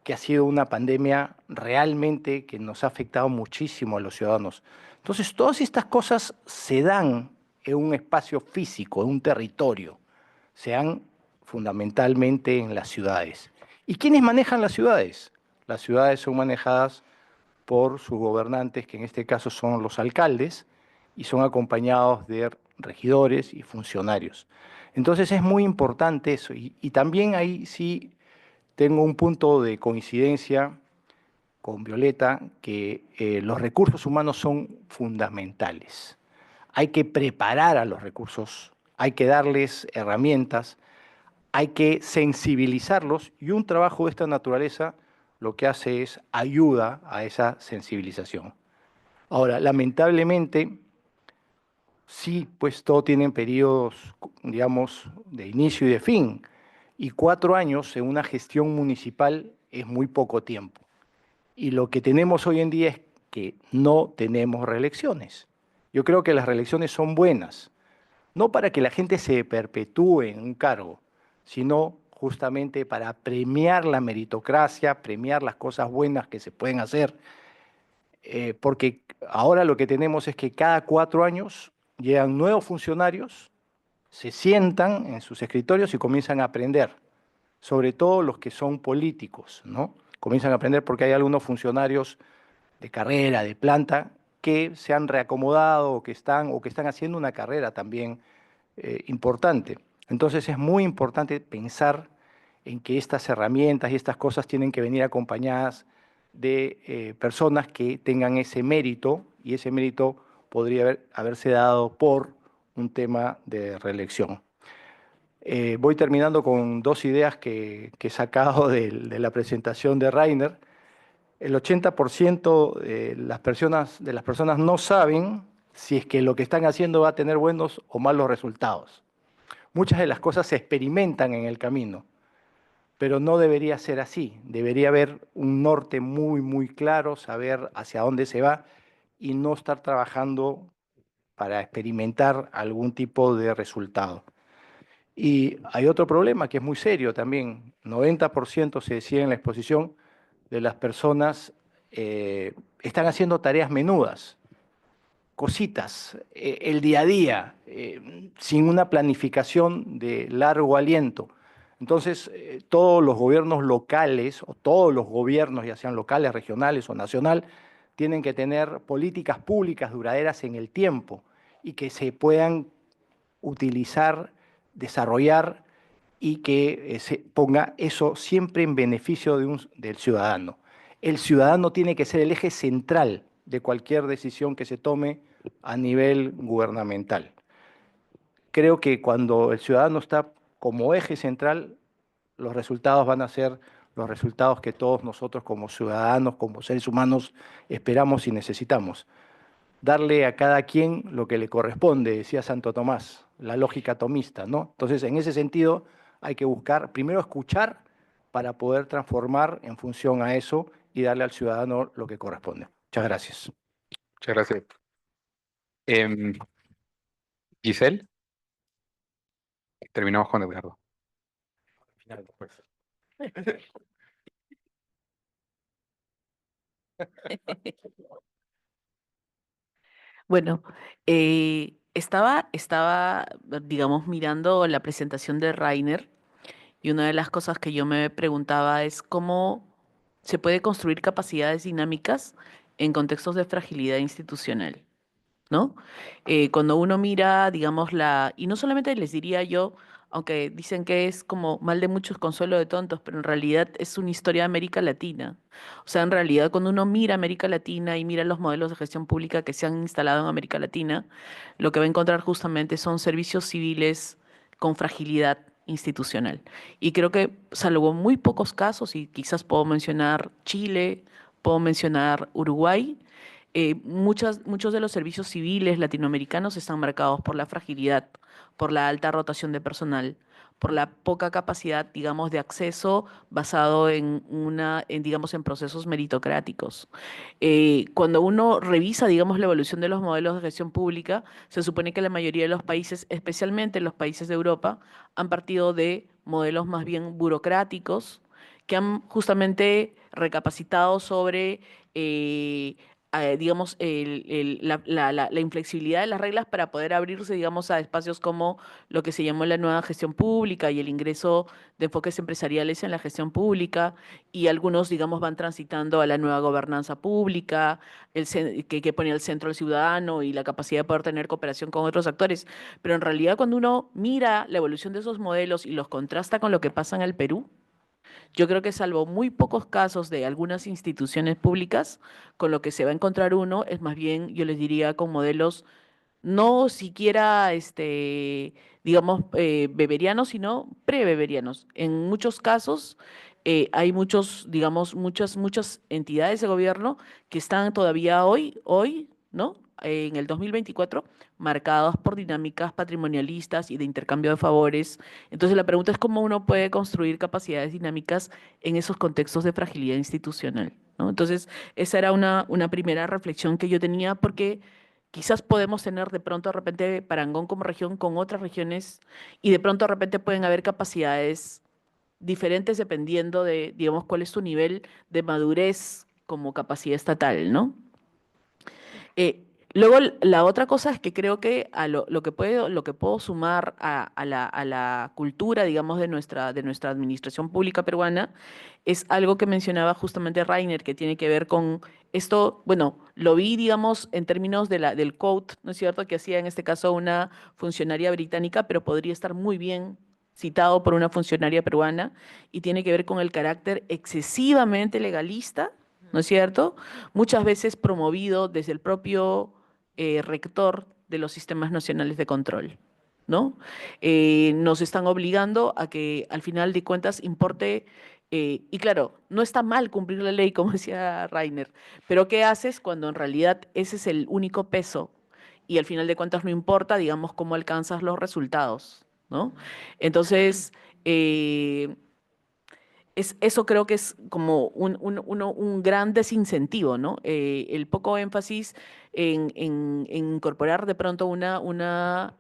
que ha sido una pandemia realmente que nos ha afectado muchísimo a los ciudadanos. Entonces, todas estas cosas se dan en un espacio físico, en un territorio, se dan fundamentalmente en las ciudades. ¿Y quiénes manejan las ciudades? Las ciudades son manejadas por sus gobernantes, que en este caso son los alcaldes, y son acompañados de regidores y funcionarios. Entonces es muy importante eso, y también ahí sí tengo un punto de coincidencia con Violeta, que los recursos humanos son fundamentales. Hay que preparar a los recursos, hay que darles herramientas, hay que sensibilizarlos y un trabajo de esta naturaleza lo que hace es ayuda a esa sensibilización. Ahora, lamentablemente, sí, pues todo tienen periodos, digamos, de inicio y de fin. Y 4 años en una gestión municipal es muy poco tiempo. Y lo que tenemos hoy en día es que no tenemos reelecciones. Yo creo que las reelecciones son buenas, no para que la gente se perpetúe en un cargo, sino justamente para premiar la meritocracia, premiar las cosas buenas que se pueden hacer, porque ahora lo que tenemos es que cada 4 años llegan nuevos funcionarios, se sientan en sus escritorios y comienzan a aprender, sobre todo los que son políticos, ¿no? Comienzan a aprender porque hay algunos funcionarios de carrera, de planta, que se han reacomodado o que están haciendo una carrera también importante. Entonces es muy importante pensar en que estas herramientas y estas cosas tienen que venir acompañadas de personas que tengan ese mérito, y ese mérito podría haberse dado por un tema de reelección. Voy terminando con 2 ideas que he sacado de la presentación de Rainer. El 80% de las personas no saben si es que lo que están haciendo va a tener buenos o malos resultados. Muchas de las cosas se experimentan en el camino, pero no debería ser así. Debería haber un norte muy, muy claro, saber hacia dónde se va y no estar trabajando para experimentar algún tipo de resultado. Y hay otro problema que es muy serio también. 90% se decía en la exposición de las personas están haciendo tareas menudas, cositas, el día a día, sin una planificación de largo aliento. Entonces, todos los gobiernos locales, o todos los gobiernos, ya sean locales, regionales o nacional, tienen que tener políticas públicas duraderas en el tiempo y que se puedan utilizar, desarrollar y que se ponga eso siempre en beneficio del ciudadano. El ciudadano tiene que ser el eje central de cualquier decisión que se tome a nivel gubernamental. Creo que cuando el ciudadano está como eje central, los resultados van a ser los resultados que todos nosotros como ciudadanos, como seres humanos, esperamos y necesitamos. Darle a cada quien lo que le corresponde, decía Santo Tomás, la lógica tomista, ¿no? Entonces, en ese sentido, hay que buscar, primero escuchar para poder transformar en función a eso y darle al ciudadano lo que corresponde. Muchas gracias. Muchas gracias. Giselle, terminamos con Edgardo. Final, pues. Bueno, estaba, digamos, mirando la presentación de Rainer y una de las cosas que yo me preguntaba es cómo se puede construir capacidades dinámicas en contextos de fragilidad institucional, ¿no? Cuando uno mira, digamos, y no solamente les diría yo, aunque dicen que es como mal de muchos, consuelo de tontos, pero en realidad es una historia de América Latina. O sea, en realidad cuando uno mira América Latina y mira los modelos de gestión pública que se han instalado en América Latina, lo que va a encontrar justamente son servicios civiles con fragilidad institucional. Y creo que, salvo muy pocos casos, y quizás puedo mencionar Chile, puedo mencionar Uruguay, muchos de los servicios civiles latinoamericanos están marcados por la fragilidad, por la alta rotación de personal, por la poca capacidad, digamos, de acceso basado digamos, en procesos meritocráticos. Cuando uno revisa, digamos, la evolución de los modelos de gestión pública, se supone que la mayoría de los países, especialmente los países de Europa, han partido de modelos más bien burocráticos que han justamente recapacitado sobre digamos, la inflexibilidad de las reglas para poder abrirse, digamos, a espacios como lo que se llamó la nueva gestión pública y el ingreso de enfoques empresariales en la gestión pública, y algunos, digamos, van transitando a la nueva gobernanza pública, que pone al centro al ciudadano y la capacidad de poder tener cooperación con otros actores. Pero en realidad, cuando uno mira la evolución de esos modelos y los contrasta con lo que pasa en el Perú, yo creo que salvo muy pocos casos de algunas instituciones públicas, con lo que se va a encontrar uno es más bien, yo les diría, con modelos no siquiera, digamos, beberianos, sino pre-beberianos. En muchos casos hay digamos, muchas entidades de gobierno que están todavía hoy, ¿no? En el 2024, marcadas por dinámicas patrimonialistas y de intercambio de favores. Entonces, la pregunta es cómo uno puede construir capacidades dinámicas en esos contextos de fragilidad institucional, ¿no? Entonces, esa era una primera reflexión que yo tenía, porque quizás podemos tener de pronto de repente parangón como región con otras regiones, y de pronto de repente pueden haber capacidades diferentes dependiendo de, digamos, cuál es tu nivel de madurez como capacidad estatal, ¿no? Luego, la otra cosa es que creo que lo que puedo sumar a la cultura, digamos, de nuestra administración pública peruana, es algo que mencionaba justamente Rainer, que tiene que ver con esto. Bueno, lo vi, digamos, en términos del quote, ¿no es cierto?, que hacía en este caso una funcionaria británica, pero podría estar muy bien citado por una funcionaria peruana, y tiene que ver con el carácter excesivamente legalista, ¿no es cierto?, muchas veces promovido desde el propio rector de los sistemas nacionales de control, ¿no? Nos están obligando a que al final de cuentas importe, y claro, no está mal cumplir la ley, como decía Rainer, pero ¿qué haces cuando en realidad ese es el único peso y al final de cuentas no importa, digamos, cómo alcanzas los resultados, ¿no? Entonces, eso creo que es como un gran desincentivo, ¿no? El poco énfasis en incorporar de pronto una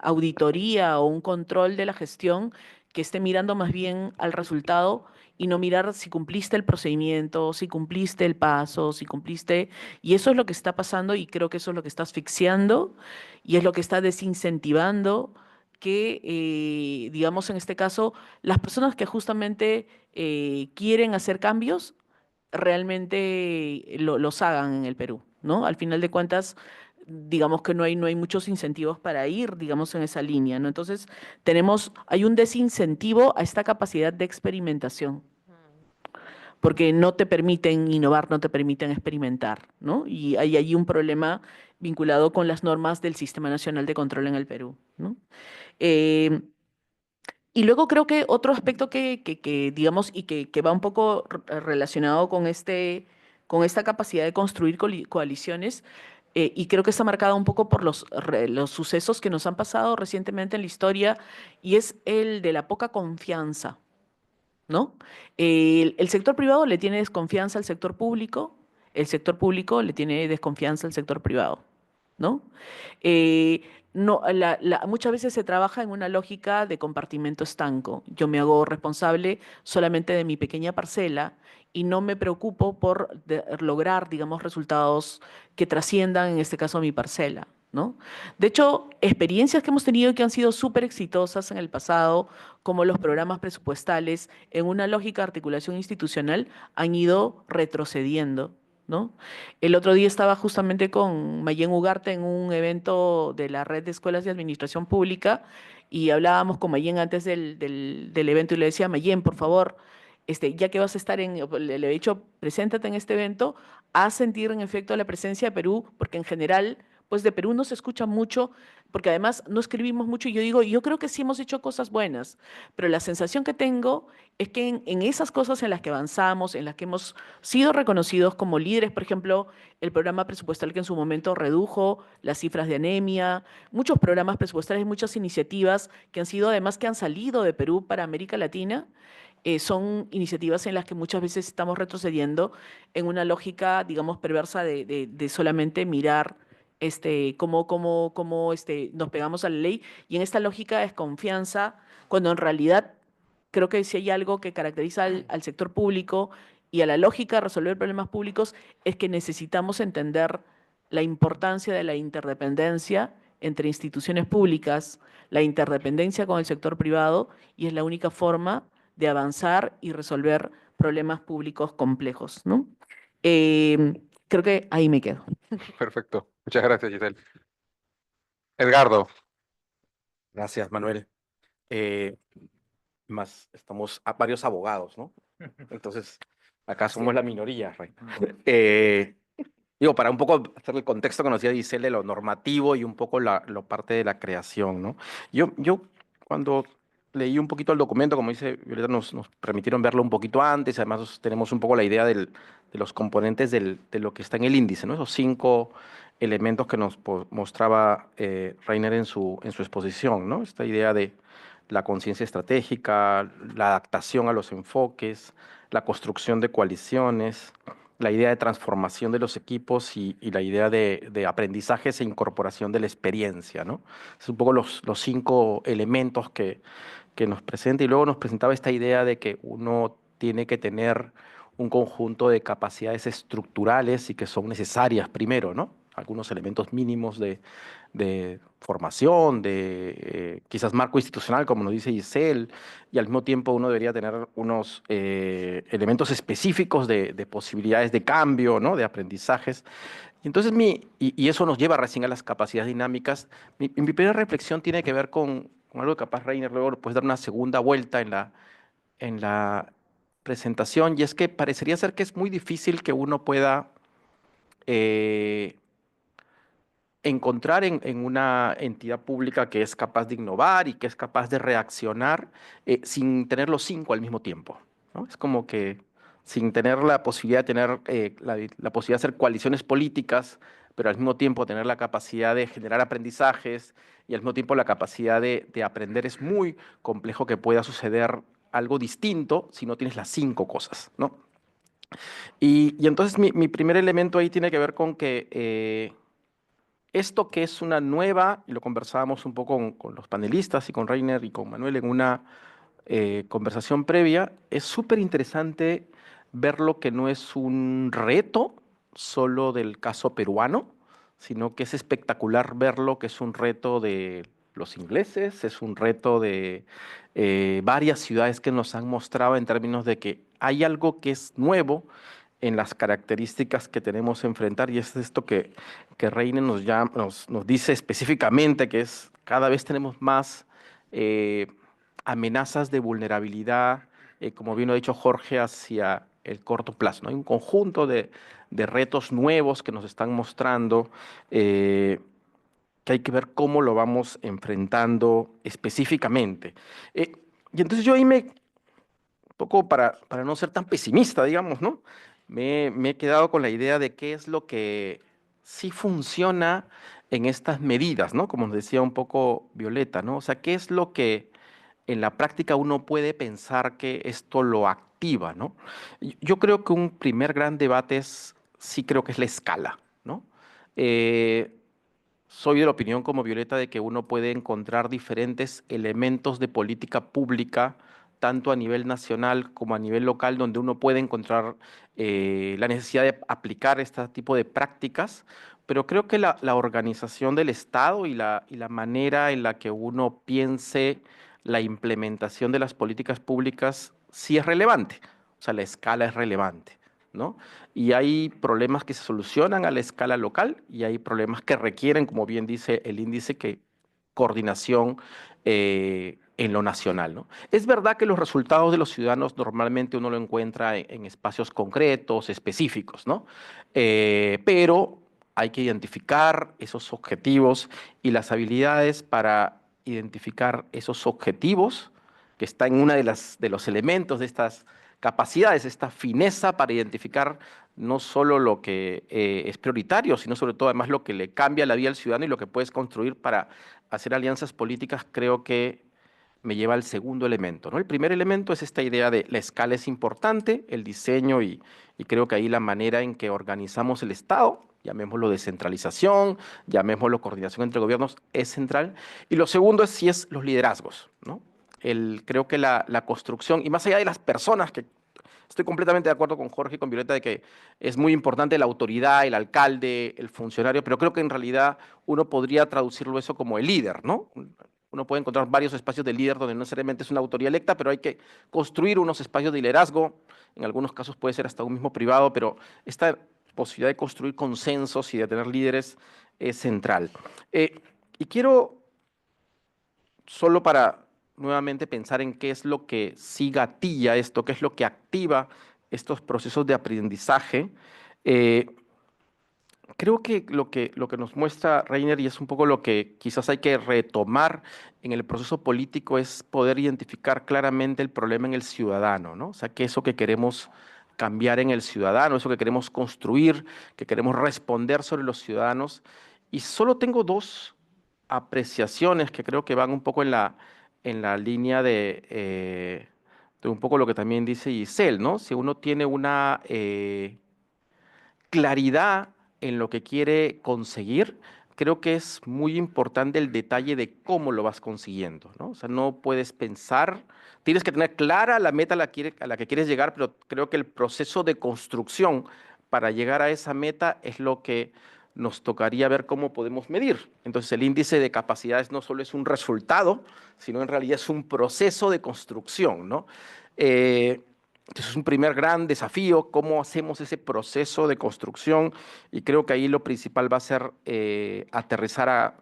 auditoría o un control de la gestión que esté mirando más bien al resultado y no mirar si cumpliste el procedimiento, si cumpliste el paso, si cumpliste. Y eso es lo que está pasando, y creo que eso es lo que está asfixiando y es lo que está desincentivando que, digamos, en este caso, las personas que justamente quieren hacer cambios realmente los hagan en el Perú, ¿no? Al final de cuentas, digamos que no hay muchos incentivos para ir, digamos, en esa línea, ¿no? Entonces, hay un desincentivo a esta capacidad de experimentación, porque no te permiten innovar, no te permiten experimentar, ¿no? Y hay allí un problema vinculado con las normas del Sistema Nacional de Control en el Perú, ¿no? Eh, y luego creo que otro aspecto digamos, y que va un poco relacionado con esta capacidad de construir coaliciones, y creo que está marcada un poco por los sucesos que nos han pasado recientemente en la historia, y es el de la poca confianza, ¿no? El sector privado le tiene desconfianza al sector público, el sector público le tiene desconfianza al sector privado, ¿no? No, muchas veces se trabaja en una lógica de compartimento estanco. Yo me hago responsable solamente de mi pequeña parcela y no me preocupo por lograr, digamos, resultados que trasciendan, en este caso, mi parcela, ¿no? De hecho, experiencias que hemos tenido que han sido súper exitosas en el pasado, como los programas presupuestales, en una lógica de articulación institucional, han ido retrocediendo, ¿no? El otro día estaba justamente con Mayen Ugarte en un evento de la Red de Escuelas de Administración Pública y hablábamos con Mayen antes del evento y le decía, Mayen, por favor, ya que vas a estar le he dicho, preséntate en este evento, haz sentir en efecto la presencia de Perú, porque en general, pues de Perú no se escucha mucho, porque además no escribimos mucho y yo digo, yo creo que sí hemos hecho cosas buenas, pero la sensación que tengo es que en esas cosas en las que avanzamos, en las que hemos sido reconocidos como líderes, por ejemplo, el programa presupuestal que en su momento redujo las cifras de anemia, muchos programas presupuestales, muchas iniciativas que han sido además que han salido de Perú para América Latina, son iniciativas en las que muchas veces estamos retrocediendo en una lógica, digamos, perversa de solamente mirar cómo nos pegamos a la ley y en esta lógica de desconfianza, cuando en realidad creo que si hay algo que caracteriza al sector público y a la lógica de resolver problemas públicos es que necesitamos entender la importancia de la interdependencia entre instituciones públicas, la interdependencia con el sector privado y es la única forma de avanzar y resolver problemas públicos complejos, ¿no? Creo que ahí me quedo. Perfecto. Muchas gracias, Giselle. Edgardo. Gracias, Manuel. Estamos varios abogados, ¿no? Entonces, acá somos la minoría, Rey. Digo, para un poco hacer el contexto que nos decía Giselle de lo normativo y un poco lo parte de la creación, ¿no? Yo cuando leí un poquito el documento, como dice Violeta, nos permitieron verlo un poquito antes, además tenemos un poco la idea de los componentes de lo que está en el índice, ¿no? Esos 5 elementos que nos mostraba Reiner en su exposición, ¿no? Esta idea de la conciencia estratégica, la adaptación a los enfoques, la construcción de coaliciones, la idea de transformación de los equipos y la idea de aprendizajes e incorporación de la experiencia, ¿no? Es un poco los 5 elementos que nos presenta y luego nos presentaba esta idea de que uno tiene que tener un conjunto de capacidades estructurales y que son necesarias primero, ¿no? Algunos elementos mínimos de formación, de quizás marco institucional, como nos dice Giselle, y al mismo tiempo uno debería tener unos elementos específicos de posibilidades de cambio, ¿no? De aprendizajes. Y entonces, y eso nos lleva recién a las capacidades dinámicas. Mi primera reflexión tiene que ver con algo que capaz Reiner luego puedes dar una segunda vuelta en la presentación, y es que parecería ser que es muy difícil que uno pueda encontrar en una entidad pública que es capaz de innovar y que es capaz de reaccionar sin tener los 5 al mismo tiempo, ¿no? Es como que sin tener la posibilidad de tener la posibilidad de hacer coaliciones políticas, pero al mismo tiempo tener la capacidad de generar aprendizajes y al mismo tiempo la capacidad de aprender, es muy complejo que pueda suceder algo distinto si no tienes las 5 cosas, ¿no? Y entonces mi primer elemento ahí tiene que ver con que esto que es una nueva, y lo conversábamos un poco con los panelistas y con Reiner y con Manuel en una conversación previa, es súper interesante verlo que no es un reto solo del caso peruano, sino que es espectacular verlo que es un reto de los ingleses, es un reto de varias ciudades que nos han mostrado en términos de que hay algo que es nuevo en las características que tenemos que enfrentar, y es esto que Reiner nos dice específicamente, que es cada vez tenemos más amenazas de vulnerabilidad, como bien lo ha dicho Jorge, hacia el corto plazo, ¿no? Hay un conjunto de retos nuevos que nos están mostrando que hay que ver cómo lo vamos enfrentando específicamente. Y entonces yo ahí un poco para no ser tan pesimista, digamos, ¿no? Me he quedado con la idea de qué es lo que sí funciona en estas medidas, ¿no? Como nos decía un poco Violeta, ¿no? O sea, qué es lo que en la práctica uno puede pensar que esto lo activa, ¿no? Yo creo que un primer gran debate sí creo que es la escala, ¿no? soy de la opinión como Violeta de que uno puede encontrar diferentes elementos de política pública, tanto a nivel nacional como a nivel local, donde uno puede encontrar la necesidad de aplicar este tipo de prácticas, pero creo que la organización del Estado y la manera en la que uno piense la implementación de las políticas públicas sí es relevante, o sea, la escala es relevante, ¿no? Y hay problemas que se solucionan a la escala local y hay problemas que requieren, como bien dice el índice, que coordinación en lo nacional, ¿no? Es verdad que los resultados de los ciudadanos normalmente uno lo encuentra en espacios concretos, específicos, ¿no? Pero hay que identificar esos objetivos y las habilidades para identificar esos objetivos, que está en una de los elementos de estas capacidades, esta fineza para identificar no solo lo que es prioritario, sino sobre todo además lo que le cambia la vida al ciudadano y lo que puedes construir para hacer alianzas políticas, creo que me lleva al segundo elemento, ¿no? El primer elemento es esta idea de la escala es importante, el diseño y creo que ahí la manera en que organizamos el Estado, llamémoslo descentralización, llamémoslo coordinación entre gobiernos, es central. Y lo segundo es si es los liderazgos, ¿no? Creo que la construcción, y más allá de las personas, que estoy completamente de acuerdo con Jorge y con Violeta de que es muy importante la autoridad, el alcalde, el funcionario, pero creo que en realidad uno podría traducirlo eso como el líder, ¿no? Uno puede encontrar varios espacios de líder donde no necesariamente es una autoridad electa, pero hay que construir unos espacios de liderazgo. En algunos casos puede ser hasta un mismo privado, pero esta posibilidad de construir consensos y de tener líderes es central. Y quiero, solo para nuevamente pensar en qué es lo que sí gatilla esto, qué es lo que activa estos procesos de aprendizaje, eh, creo que lo que nos muestra Reiner, y es un poco lo que quizás hay que retomar en el proceso político, es poder identificar claramente el problema en el ciudadano, ¿no? O sea, que eso que queremos cambiar en el ciudadano, eso que queremos construir, que queremos responder sobre los ciudadanos. Y solo tengo dos apreciaciones que creo que van un poco en la línea de un poco lo que también dice Giselle, ¿no? Si uno tiene una claridad en lo que quiere conseguir, creo que es muy importante el detalle de cómo lo vas consiguiendo, ¿no? O sea, no puedes pensar, tienes que tener clara la meta a la que quieres llegar, pero creo que el proceso de construcción para llegar a esa meta es lo que nos tocaría ver cómo podemos medir. Entonces, el índice de capacidades no solo es un resultado, sino en realidad es un proceso de construcción, ¿no? Entonces es un primer gran desafío, cómo hacemos ese proceso de construcción, y creo que ahí lo principal va a ser aterrizar a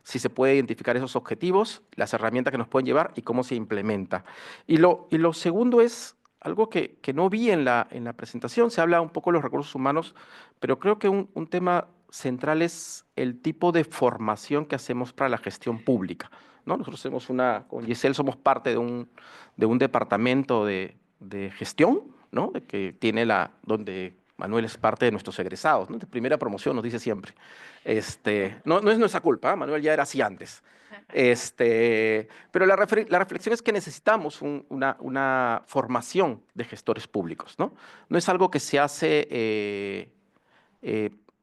si se puede identificar esos objetivos, las herramientas que nos pueden llevar y cómo se implementa. Y lo segundo es algo que no vi en la presentación, se habla un poco de los recursos humanos, pero creo que un tema central es el tipo de formación que hacemos para la gestión pública, ¿no? Nosotros hacemos con Giselle somos parte de un departamento de gestión, ¿no? Que tiene donde Manuel es parte de nuestros egresados, ¿no? De primera promoción, nos dice siempre. No es nuestra culpa, ¿eh? Manuel ya era así antes. Pero la reflexión es que necesitamos una formación de gestores públicos, ¿no? No es algo que se hace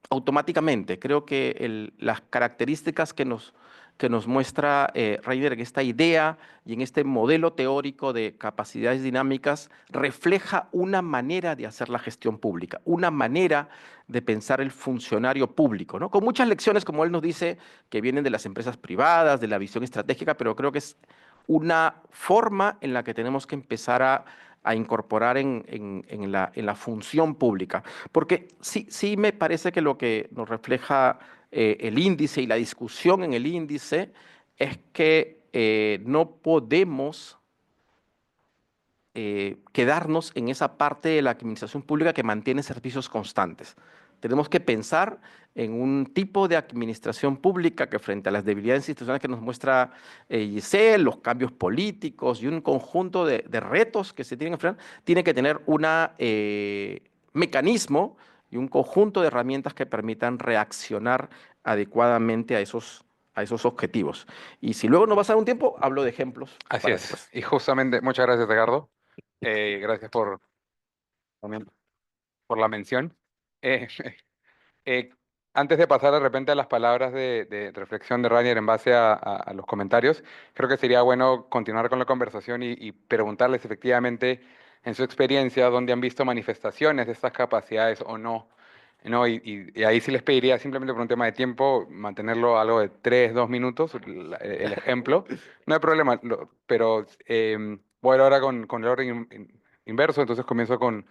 automáticamente. Creo que las características que nos muestra Reiner en esta idea y en este modelo teórico de capacidades dinámicas refleja una manera de hacer la gestión pública, una manera de pensar el funcionario público, ¿no? Con muchas lecciones, como él nos dice, que vienen de las empresas privadas, de la visión estratégica, pero creo que es una forma en la que tenemos que empezar a incorporar en la función pública. Porque sí me parece que lo que nos refleja el índice y la discusión en el índice es que no podemos quedarnos en esa parte de la administración pública que mantiene servicios constantes. Tenemos que pensar en un tipo de administración pública que, frente a las debilidades institucionales que nos muestra Giselle, los cambios políticos y un conjunto de retos que se tienen que enfrentar, tiene que tener un mecanismo y un conjunto de herramientas que permitan reaccionar adecuadamente a esos objetivos. Y si luego nos va a dar un tiempo, hablo de ejemplos. Así para es. después. Y justamente, muchas gracias, Edgardo. Gracias también por la mención. Eh, eh, Antes de pasar de repente a las palabras de reflexión de Rainer en base a los comentarios, creo que sería bueno continuar con la conversación y preguntarles efectivamente en su experiencia dónde han visto manifestaciones de estas capacidades o no. ¿No? Y ahí sí les pediría simplemente por un tema de tiempo mantenerlo algo de 3, 2 minutos, el ejemplo. No hay problema, pero voy ahora con el orden inverso, entonces comienzo con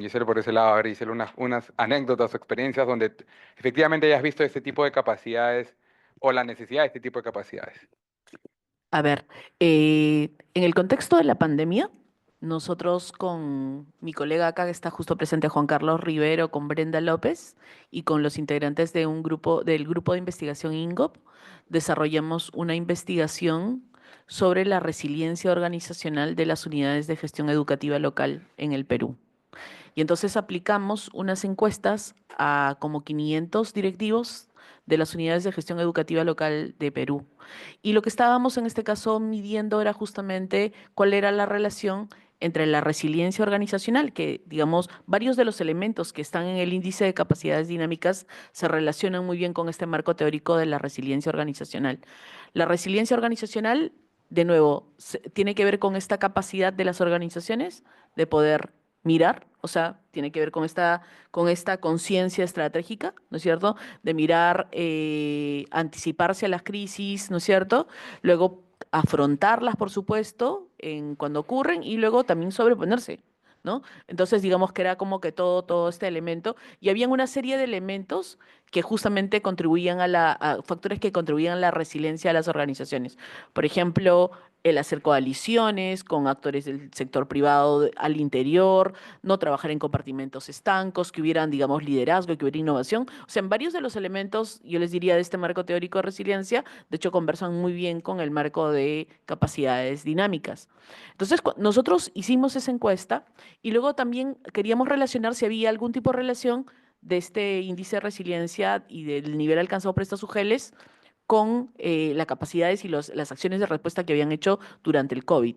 Giselle por ese lado. A ver, Giselle, unas anécdotas o experiencias donde efectivamente hayas visto este tipo de capacidades o la necesidad de este tipo de capacidades. A ver, en el contexto de la pandemia, nosotros con mi colega acá que está justo presente, Juan Carlos Rivero, con Brenda López y con los integrantes de del grupo de investigación INGOP, desarrollamos una investigación sobre la resiliencia organizacional de las unidades de gestión educativa local en el Perú. Y entonces aplicamos unas encuestas a como 500 directivos de las unidades de gestión educativa local de Perú. Y lo que estábamos en este caso midiendo era justamente cuál era la relación entre la resiliencia organizacional, que digamos, varios de los elementos que están en el índice de capacidades dinámicas se relacionan muy bien con este marco teórico de la resiliencia organizacional. La resiliencia organizacional, de nuevo, tiene que ver con esta capacidad de las organizaciones de poder mirar, o sea, tiene que ver con esta conciencia estratégica, ¿no es cierto? De mirar, anticiparse a las crisis, ¿no es cierto? Luego afrontarlas, por supuesto, cuando ocurren y luego también sobreponerse, ¿no? Entonces, digamos que era como que todo este elemento y habían una serie de elementos que justamente contribuían a factores que contribuían a la resiliencia de las organizaciones. Por ejemplo, el hacer coaliciones con actores del sector privado al interior, no trabajar en compartimentos estancos, que hubieran, digamos, liderazgo, que hubiera innovación. O sea, en varios de los elementos, yo les diría, de este marco teórico de resiliencia, de hecho, conversan muy bien con el marco de capacidades dinámicas. Entonces, nosotros hicimos esa encuesta y luego también queríamos relacionar si había algún tipo de relación de este índice de resiliencia y del nivel alcanzado por estas UGELs con las capacidades y las acciones de respuesta que habían hecho durante el COVID.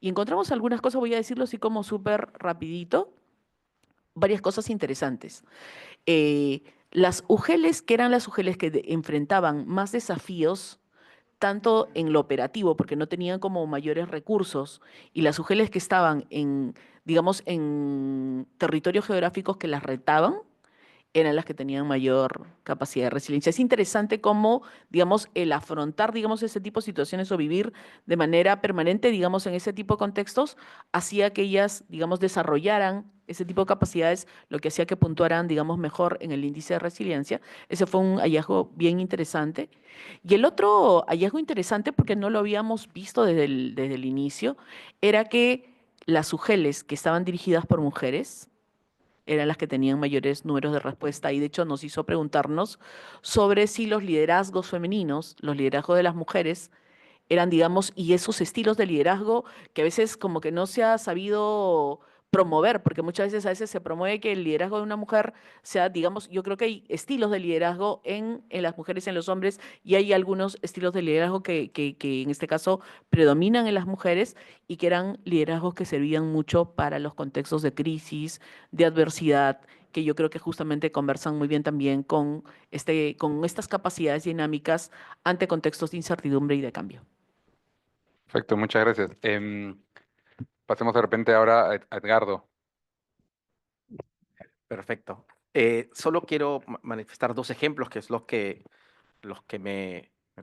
Y encontramos algunas cosas, voy a decirlo así como súper rapidito, varias cosas interesantes. Las UGELs, que eran las UGELs que enfrentaban más desafíos, tanto en lo operativo, porque no tenían como mayores recursos, y las UGELs que estaban en, digamos, en territorios geográficos que las retaban, eran las que tenían mayor capacidad de resiliencia. Es interesante cómo, digamos, el afrontar, digamos, ese tipo de situaciones o vivir de manera permanente, digamos, en ese tipo de contextos, hacía que ellas, digamos, desarrollaran ese tipo de capacidades, lo que hacía que puntuaran, digamos, mejor en el índice de resiliencia. Ese fue un hallazgo bien interesante. Y el otro hallazgo interesante, porque no lo habíamos visto desde el inicio, era que las UGELs que estaban dirigidas por mujeres, eran las que tenían mayores números de respuesta y de hecho nos hizo preguntarnos sobre si los liderazgos femeninos, los liderazgos de las mujeres, eran, digamos, y esos estilos de liderazgo que a veces como que no se ha sabido promover, porque muchas veces a veces se promueve que el liderazgo de una mujer sea, digamos, yo creo que hay estilos de liderazgo en las mujeres y en los hombres, y hay algunos estilos de liderazgo que en este caso predominan en las mujeres y que eran liderazgos que servían mucho para los contextos de crisis, de adversidad, que yo creo que justamente conversan muy bien también con estas capacidades dinámicas ante contextos de incertidumbre y de cambio. Perfecto, muchas gracias. Pasemos de repente ahora a Edgardo. Perfecto. Solo quiero manifestar dos ejemplos, que es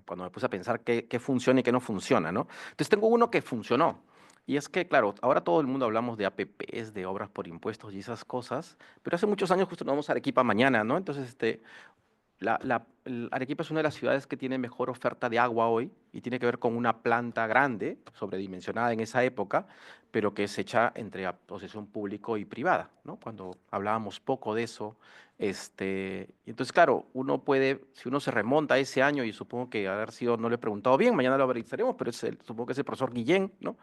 cuando me puse a pensar qué funciona y qué no funciona, ¿no? Entonces tengo uno que funcionó. Y es que, claro, ahora todo el mundo hablamos de APPs, de obras por impuestos y esas cosas, pero hace muchos años justo nos vamos a Arequipa mañana, ¿no? Entonces, Arequipa es una de las ciudades que tiene mejor oferta de agua hoy y tiene que ver con una planta grande, sobredimensionada en esa época, pero que es hecha entre posesión público y privada, ¿no? Cuando hablábamos poco de eso, y entonces, claro, si uno se remonta a ese año, y supongo que haber sido, no le he preguntado bien, mañana lo analizaremos, pero supongo que es el profesor Guillén, ¿no?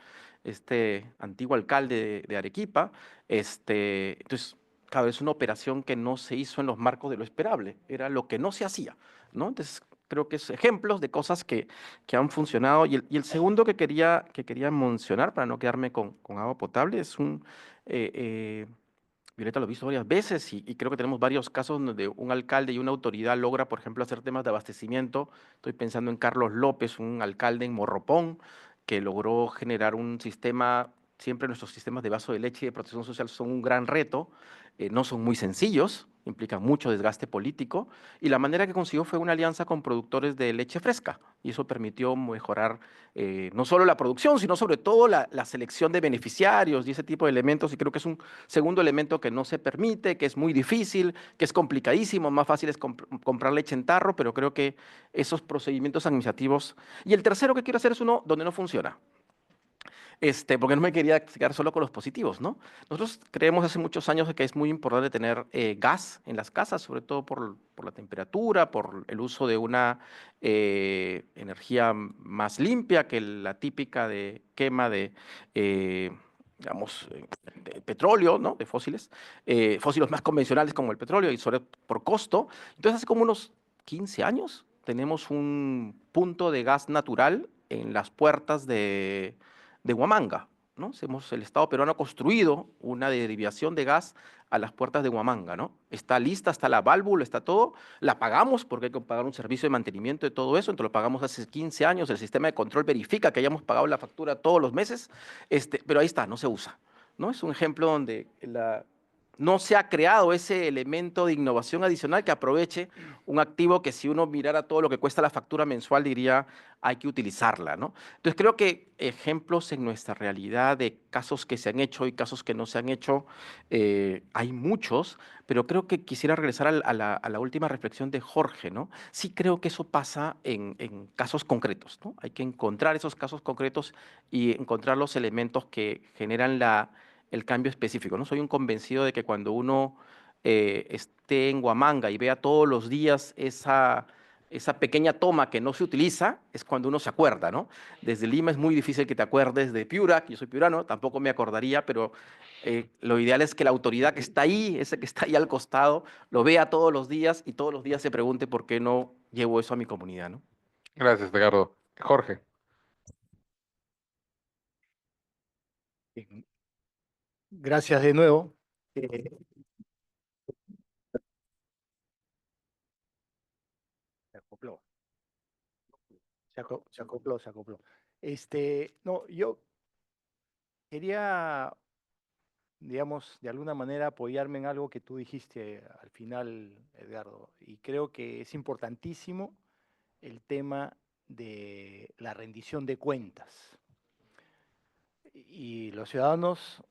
Antiguo alcalde de Arequipa, entonces claro, es una operación que no se hizo en los marcos de lo esperable, era lo que no se hacía, ¿no? Entonces, creo que es ejemplos de cosas que han funcionado. Y el segundo que quería mencionar, para no quedarme con agua potable, es Violeta lo he visto varias veces y creo que tenemos varios casos donde un alcalde y una autoridad logra, por ejemplo, hacer temas de abastecimiento. Estoy pensando en Carlos López, un alcalde en Morropón, que logró generar un sistema, siempre nuestros sistemas de vaso de leche y de protección social son un gran reto, no son muy sencillos, implican mucho desgaste político, y la manera que consiguió fue una alianza con productores de leche fresca, y eso permitió mejorar no solo la producción, sino sobre todo la selección de beneficiarios y ese tipo de elementos, y creo que es un segundo elemento que no se permite, que es muy difícil, que es complicadísimo, más fácil es comprar leche en tarro, pero creo que esos procedimientos administrativos. Y el tercero que quiero hacer es uno donde no funciona. Porque no me quería quedar solo con los positivos, ¿no? Nosotros creemos hace muchos años que es muy importante tener gas en las casas, sobre todo por la temperatura, por el uso de una energía más limpia que la típica de quema de digamos, de petróleo, ¿no? De fósiles, fósiles más convencionales como el petróleo y sobre por costo. Entonces, hace como unos 15 años tenemos un punto de gas natural en las puertas de Huamanga, ¿no? El Estado peruano ha construido una derivación de gas a las puertas de Huamanga, ¿no? Está lista, está la válvula, está todo, la pagamos porque hay que pagar un servicio de mantenimiento de todo eso, entonces lo pagamos hace 15 años, el sistema de control verifica que hayamos pagado la factura todos los meses, pero ahí está, no se usa, ¿no? Es un ejemplo donde no se ha creado ese elemento de innovación adicional que aproveche un activo que si uno mirara todo lo que cuesta la factura mensual diría hay que utilizarla, ¿no? Entonces creo que ejemplos en nuestra realidad de casos que se han hecho y casos que no se han hecho, hay muchos, pero creo que quisiera regresar a la última reflexión de Jorge, ¿no? Sí creo que eso pasa en casos concretos, ¿no? Hay que encontrar esos casos concretos y encontrar los elementos que generan el cambio específico, ¿no? Soy un convencido de que cuando uno esté en Huamanga y vea todos los días esa pequeña toma que no se utiliza, es cuando uno se acuerda, ¿no? Desde Lima es muy difícil que te acuerdes de Piura, que yo soy piurano, tampoco me acordaría, pero lo ideal es que la autoridad que está ahí, ese que está ahí al costado, lo vea todos los días y todos los días se pregunte por qué no llevo eso a mi comunidad, ¿no? Gracias, Edgardo. Jorge. Bien. Gracias de nuevo. Se acopló. Se acopló. No, yo quería, digamos, de alguna manera apoyarme en algo que tú dijiste al final, Edgardo, y creo que es importantísimo el tema de la rendición de cuentas. Y los ciudadanos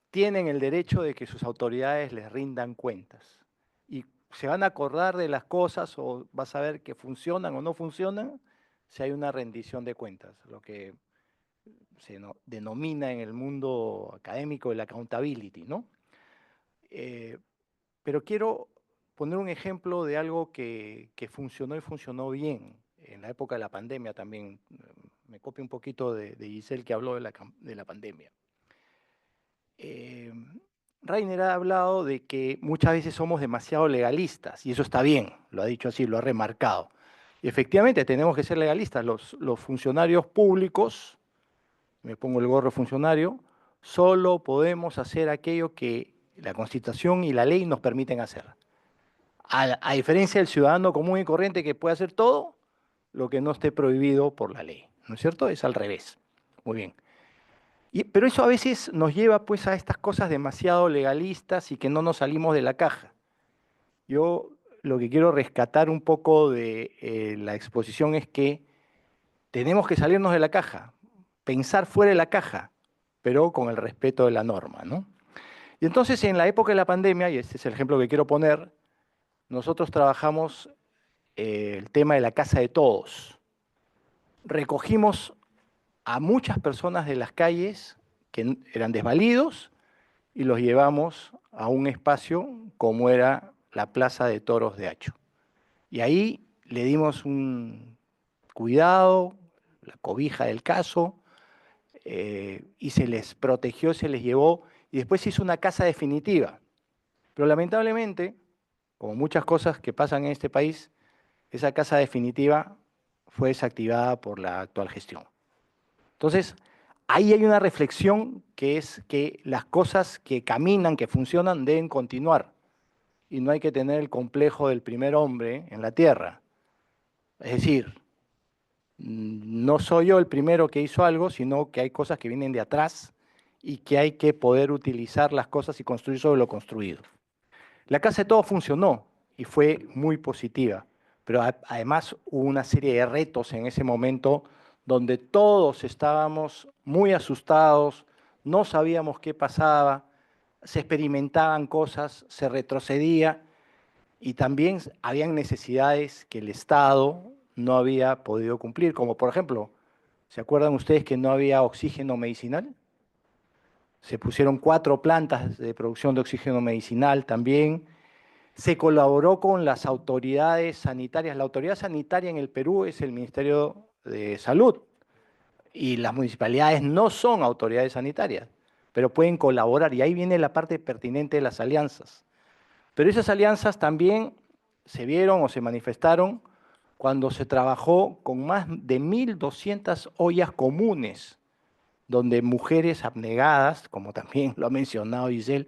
tienen el derecho de que sus autoridades les rindan cuentas. Y se van a acordar de las cosas o vas a ver que funcionan o no funcionan si hay una rendición de cuentas, lo que se denomina en el mundo académico el accountability, ¿no? Pero quiero poner un ejemplo de algo que funcionó y funcionó bien en la época de la pandemia también. Me copio un poquito de Giselle que habló de la pandemia. Rainer ha hablado de que muchas veces somos demasiado legalistas, y eso está bien, lo ha dicho así, lo ha remarcado. Y efectivamente tenemos que ser legalistas. Los funcionarios públicos, me pongo el gorro de funcionario, solo podemos hacer aquello que la Constitución y la ley nos permiten hacer. A diferencia del ciudadano común y corriente que puede hacer todo lo que no esté prohibido por la ley, ¿no es cierto? Es al revés. Muy bien. Pero eso a veces nos lleva pues a estas cosas demasiado legalistas y que no nos salimos de la caja. Yo lo que quiero rescatar un poco de la exposición es que tenemos que salirnos de la caja, pensar fuera de la caja, pero con el respeto de la norma, ¿no? Y entonces en la época de la pandemia, y este es el ejemplo que quiero poner, nosotros trabajamos el tema de la casa de todos. Recogimos a muchas personas de las calles que eran desvalidos y los llevamos a un espacio como era la Plaza de Toros de Hacho. Y ahí le dimos un cuidado, la cobija del caso, y se les protegió, se les llevó, y después se hizo una casa definitiva. Pero lamentablemente, como muchas cosas que pasan en este país, esa casa definitiva fue desactivada por la actual gestión. Entonces, ahí hay una reflexión que es que las cosas que caminan, que funcionan, deben continuar. Y no hay que tener el complejo del primer hombre en la tierra. Es decir, no soy yo el primero que hizo algo, sino que hay cosas que vienen de atrás y que hay que poder utilizar las cosas y construir sobre lo construido. La Casa de Todos funcionó y fue muy positiva, pero además hubo una serie de retos en ese momento donde todos estábamos muy asustados, no sabíamos qué pasaba, se experimentaban cosas, se retrocedía y también habían necesidades que el Estado no había podido cumplir, como por ejemplo, ¿se acuerdan ustedes que no había oxígeno medicinal? Se pusieron 4 plantas de producción de oxígeno medicinal también. Se colaboró con las autoridades sanitarias. La autoridad sanitaria en el Perú es el Ministerio de Salud y las municipalidades no son autoridades sanitarias, pero pueden colaborar y ahí viene la parte pertinente de las alianzas. Pero esas alianzas también se vieron o se manifestaron cuando se trabajó con más de 1.200 ollas comunes, donde mujeres abnegadas, como también lo ha mencionado Giselle,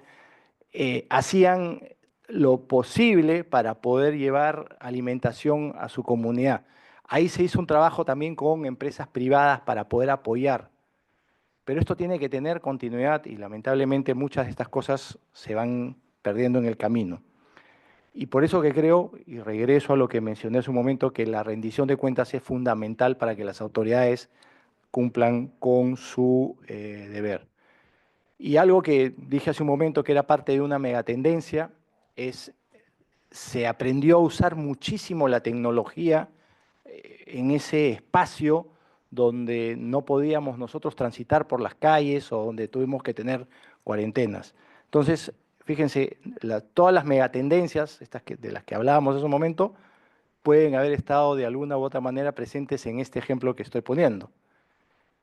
hacían lo posible para poder llevar alimentación a su comunidad. Ahí se hizo un trabajo también con empresas privadas para poder apoyar. Pero esto tiene que tener continuidad y lamentablemente muchas de estas cosas se van perdiendo en el camino. Y por eso que creo, y regreso a lo que mencioné hace un momento, que la rendición de cuentas es fundamental para que las autoridades cumplan con su deber. Y algo que dije hace un momento que era parte de una megatendencia es se aprendió a usar muchísimo la tecnología en ese espacio donde no podíamos nosotros transitar por las calles o donde tuvimos que tener cuarentenas. Entonces, fíjense, todas las megatendencias, de las que hablábamos hace un momento, pueden haber estado de alguna u otra manera presentes en este ejemplo que estoy poniendo.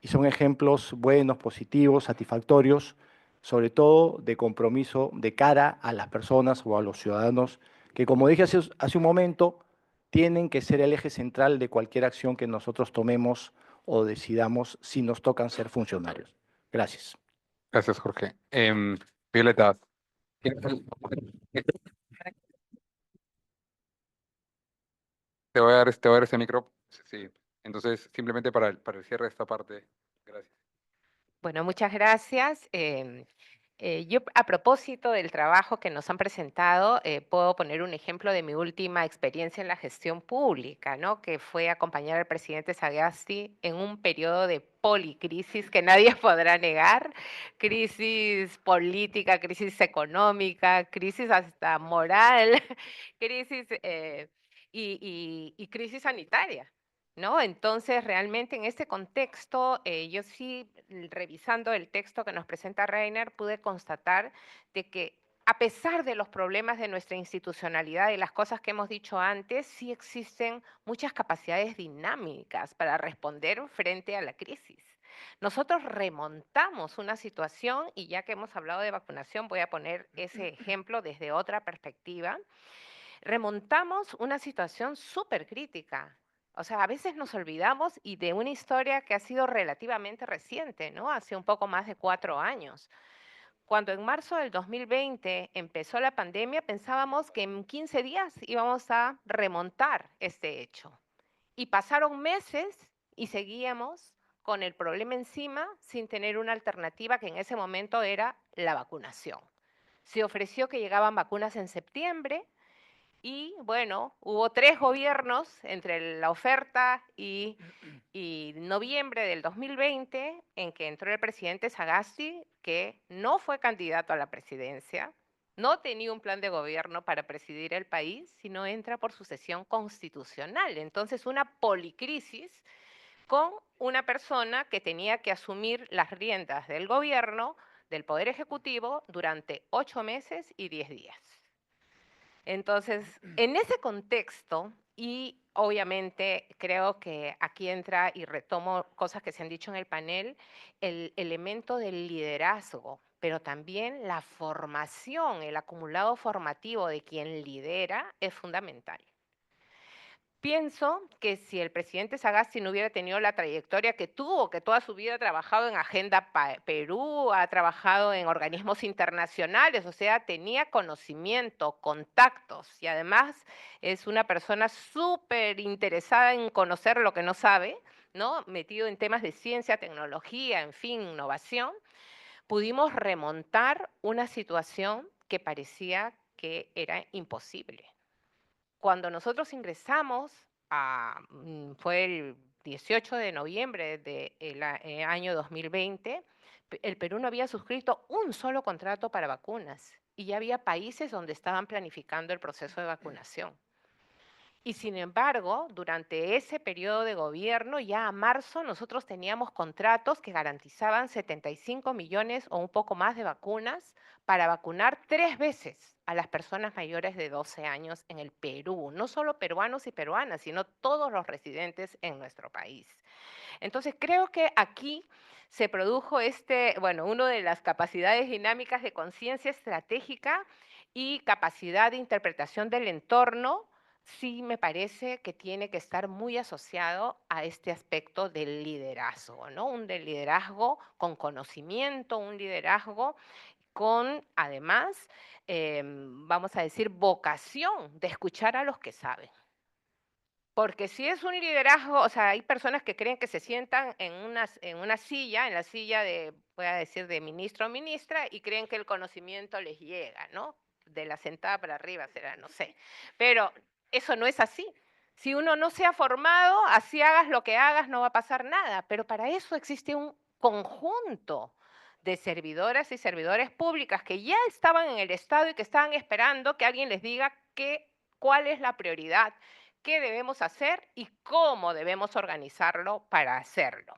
Y son ejemplos buenos, positivos, satisfactorios, sobre todo de compromiso de cara a las personas o a los ciudadanos, que como dije hace un momento, tienen que ser el eje central de cualquier acción que nosotros tomemos o decidamos si nos tocan ser funcionarios. Gracias. Gracias, Jorge. Violeta. Te voy a dar este micro. Sí. Entonces, simplemente para el cierre de esta parte. Gracias. Bueno, muchas gracias. Yo, a propósito del trabajo que nos han presentado, puedo poner un ejemplo de mi última experiencia en la gestión pública, ¿no? Que fue acompañar al presidente Sagasti en un periodo de policrisis que nadie podrá negar, crisis política, crisis económica, crisis hasta moral, crisis y crisis sanitaria. ¿No? Entonces, realmente en este contexto, yo sí, revisando el texto que nos presenta Reiner, pude constatar de que a pesar de los problemas de nuestra institucionalidad y las cosas que hemos dicho antes, sí existen muchas capacidades dinámicas para responder frente a la crisis. Nosotros remontamos una situación y ya que hemos hablado de vacunación, voy a poner ese ejemplo desde otra perspectiva. Remontamos una situación súper crítica. O sea, a veces nos olvidamos y de una historia que ha sido relativamente reciente, ¿no? Hace un poco más de 4 años. Cuando en marzo del 2020 empezó la pandemia, pensábamos que en 15 días íbamos a remontar este hecho. Y pasaron meses y seguíamos con el problema encima sin tener una alternativa que en ese momento era la vacunación. Se ofreció que llegaban vacunas en septiembre, y bueno, hubo 3 gobiernos entre la oferta y noviembre del 2020 en que entró el presidente Sagasti, que no fue candidato a la presidencia, no tenía un plan de gobierno para presidir el país, sino entra por sucesión constitucional. Entonces, una policrisis con una persona que tenía que asumir las riendas del gobierno, del Poder Ejecutivo, durante 8 meses y 10 días. Entonces, en ese contexto, y obviamente creo que aquí entra y retomo cosas que se han dicho en el panel, el elemento del liderazgo, pero también la formación, el acumulado formativo de quien lidera es fundamental. Pienso que si el presidente Sagasti no hubiera tenido la trayectoria que tuvo, que toda su vida ha trabajado en Agenda Perú, ha trabajado en organismos internacionales, o sea, tenía conocimiento, contactos y además es una persona súper interesada en conocer lo que no sabe, ¿no? Metido en temas de ciencia, tecnología, en fin, innovación, pudimos remontar una situación que parecía que era imposible. Cuando nosotros ingresamos, fue el 18 de noviembre del año 2020, el Perú no había suscrito un solo contrato para vacunas y ya había países donde estaban planificando el proceso de vacunación. Y sin embargo, durante ese periodo de gobierno, ya a marzo, nosotros teníamos contratos que garantizaban 75 millones o un poco más de vacunas para vacunar 3 veces a las personas mayores de 12 años en el Perú. No solo peruanos y peruanas, sino todos los residentes en nuestro país. Entonces, creo que aquí se produjo una de las capacidades dinámicas de conciencia estratégica y capacidad de interpretación del entorno. Sí me parece que tiene que estar muy asociado a este aspecto del liderazgo, ¿no? Un del liderazgo con conocimiento, un liderazgo con, además, vamos a decir, vocación de escuchar a los que saben. Porque si es un liderazgo, o sea, hay personas que creen que se sientan en una silla, en la silla de, voy a decir, de ministro o ministra, y creen que el conocimiento les llega, ¿no? De la sentada para arriba será, no sé. Pero eso no es así. Si uno no se ha formado, así hagas lo que hagas, no va a pasar nada. Pero para eso existe un conjunto de servidoras y servidores públicas que ya estaban en el Estado y que estaban esperando que alguien les diga cuál es la prioridad, qué debemos hacer y cómo debemos organizarlo para hacerlo.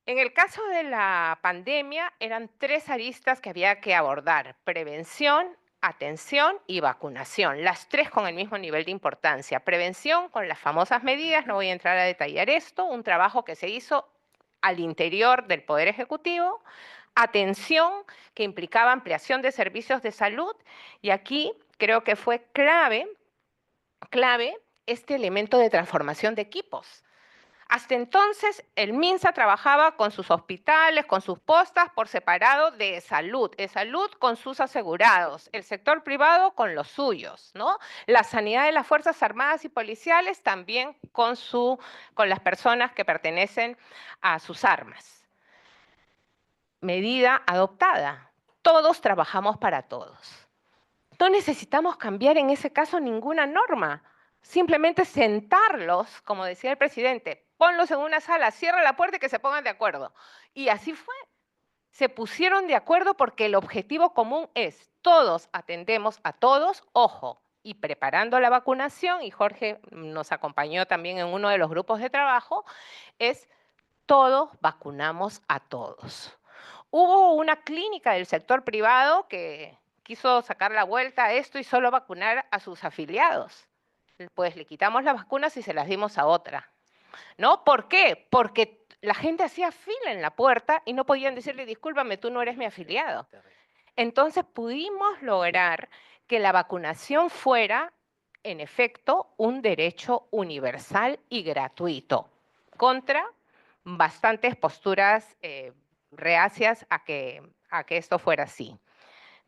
En el caso de la pandemia, eran 3 aristas que había que abordar: prevención, atención y vacunación, las 3 con el mismo nivel de importancia. Prevención con las famosas medidas, no voy a entrar a detallar esto, un trabajo que se hizo al interior del Poder Ejecutivo. Atención, que implicaba ampliación de servicios de salud, y aquí creo que fue clave este elemento de transformación de equipos. Hasta entonces, el MINSA trabajaba con sus hospitales, con sus postas por separado de salud con sus asegurados, el sector privado con los suyos, ¿no? La sanidad de las Fuerzas Armadas y Policiales también con las personas que pertenecen a sus armas. Medida adoptada. Todos trabajamos para todos. No necesitamos cambiar en ese caso ninguna norma. Simplemente sentarlos, como decía el presidente, ponlos en una sala, cierra la puerta y que se pongan de acuerdo. Y así fue. Se pusieron de acuerdo porque el objetivo común es todos atendemos a todos, ojo, y preparando la vacunación, y Jorge nos acompañó también en uno de los grupos de trabajo, es todos vacunamos a todos. Hubo una clínica del sector privado que quiso sacar la vuelta a esto y solo vacunar a sus afiliados. Pues le quitamos las vacunas y se las dimos a otra, ¿no? ¿Por qué? Porque la gente hacía fila en la puerta y no podían decirle, discúlpame, tú no eres mi afiliado. Entonces pudimos lograr que la vacunación fuera, en efecto, un derecho universal y gratuito, contra bastantes posturas reacias a que esto fuera así.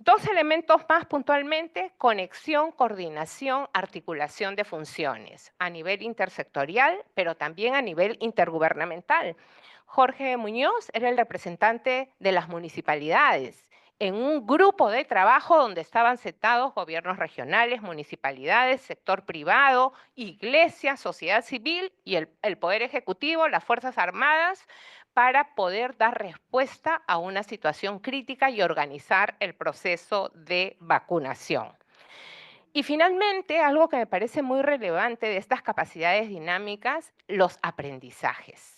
2 elementos más puntualmente: conexión, coordinación, articulación de funciones a nivel intersectorial, pero también a nivel intergubernamental. Jorge Muñoz era el representante de las municipalidades en un grupo de trabajo donde estaban sentados gobiernos regionales, municipalidades, sector privado, iglesias, sociedad civil y el Poder Ejecutivo, las Fuerzas Armadas, para poder dar respuesta a una situación crítica y organizar el proceso de vacunación. Y finalmente, algo que me parece muy relevante de estas capacidades dinámicas, los aprendizajes.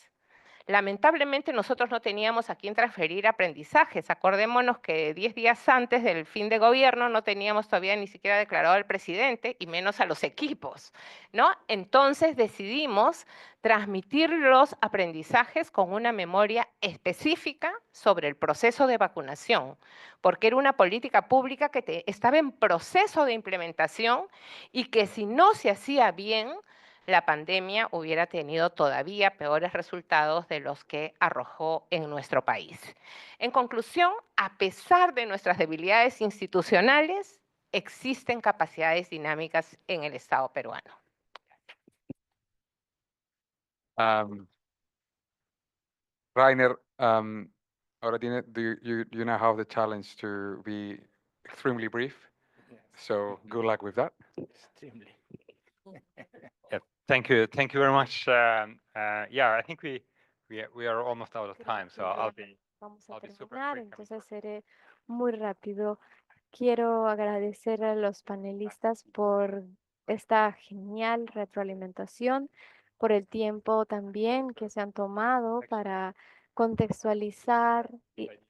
Lamentablemente nosotros no teníamos a quién transferir aprendizajes. Acordémonos que 10 días antes del fin de gobierno no teníamos todavía ni siquiera declarado al presidente y menos a los equipos, ¿no? Entonces decidimos transmitir los aprendizajes con una memoria específica sobre el proceso de vacunación, porque era una política pública que estaba en proceso de implementación y que si no se hacía bien, la pandemia hubiera tenido todavía peores resultados de los que arrojó en nuestro país. En conclusión, a pesar de nuestras debilidades institucionales, existen capacidades dinámicas en el Estado peruano. Rainer, ahora you now have the challenge to be extremely brief. So good luck with that. Extremely. Yeah, thank you very much. Yeah, I think we are almost out of time, so I'll be Vamos a I'll be super terminar, quick. entonces seré muy rápido. Quiero agradecer a los panelistas por esta genial retroalimentación, por el tiempo también que se han tomado para contextualizar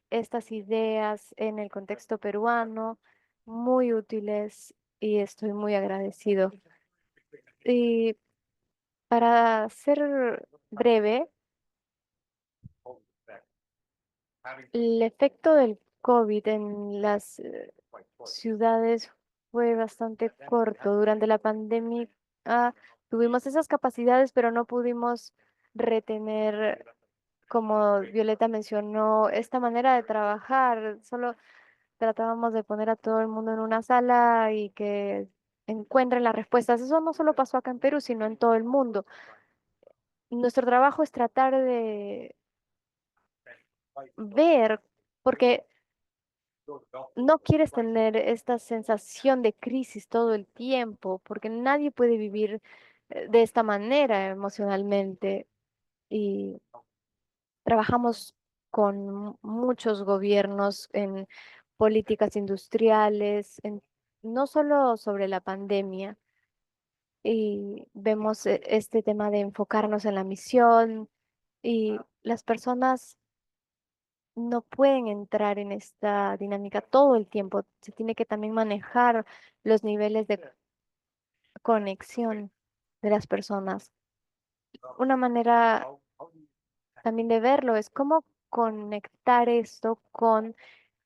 estas ideas en el contexto peruano, muy útiles y estoy muy agradecido. Y para ser breve, el efecto del COVID en las ciudades fue bastante corto. Durante la pandemia tuvimos esas capacidades, pero no pudimos retener, como Violeta mencionó, esta manera de trabajar. Solo tratábamos de poner a todo el mundo en una sala y que encuentren las respuestas. Eso no solo pasó acá en Perú, sino en todo el mundo. Nuestro trabajo es tratar de ver, porque no quieres tener esta sensación de crisis todo el tiempo, porque nadie puede vivir de esta manera emocionalmente. Y trabajamos con muchos gobiernos en políticas industriales, no solo sobre la pandemia, y vemos este tema de enfocarnos en la misión y las personas no pueden entrar en esta dinámica todo el tiempo. Se tiene que también manejar los niveles de conexión de las personas. Una manera también de verlo es cómo conectar esto con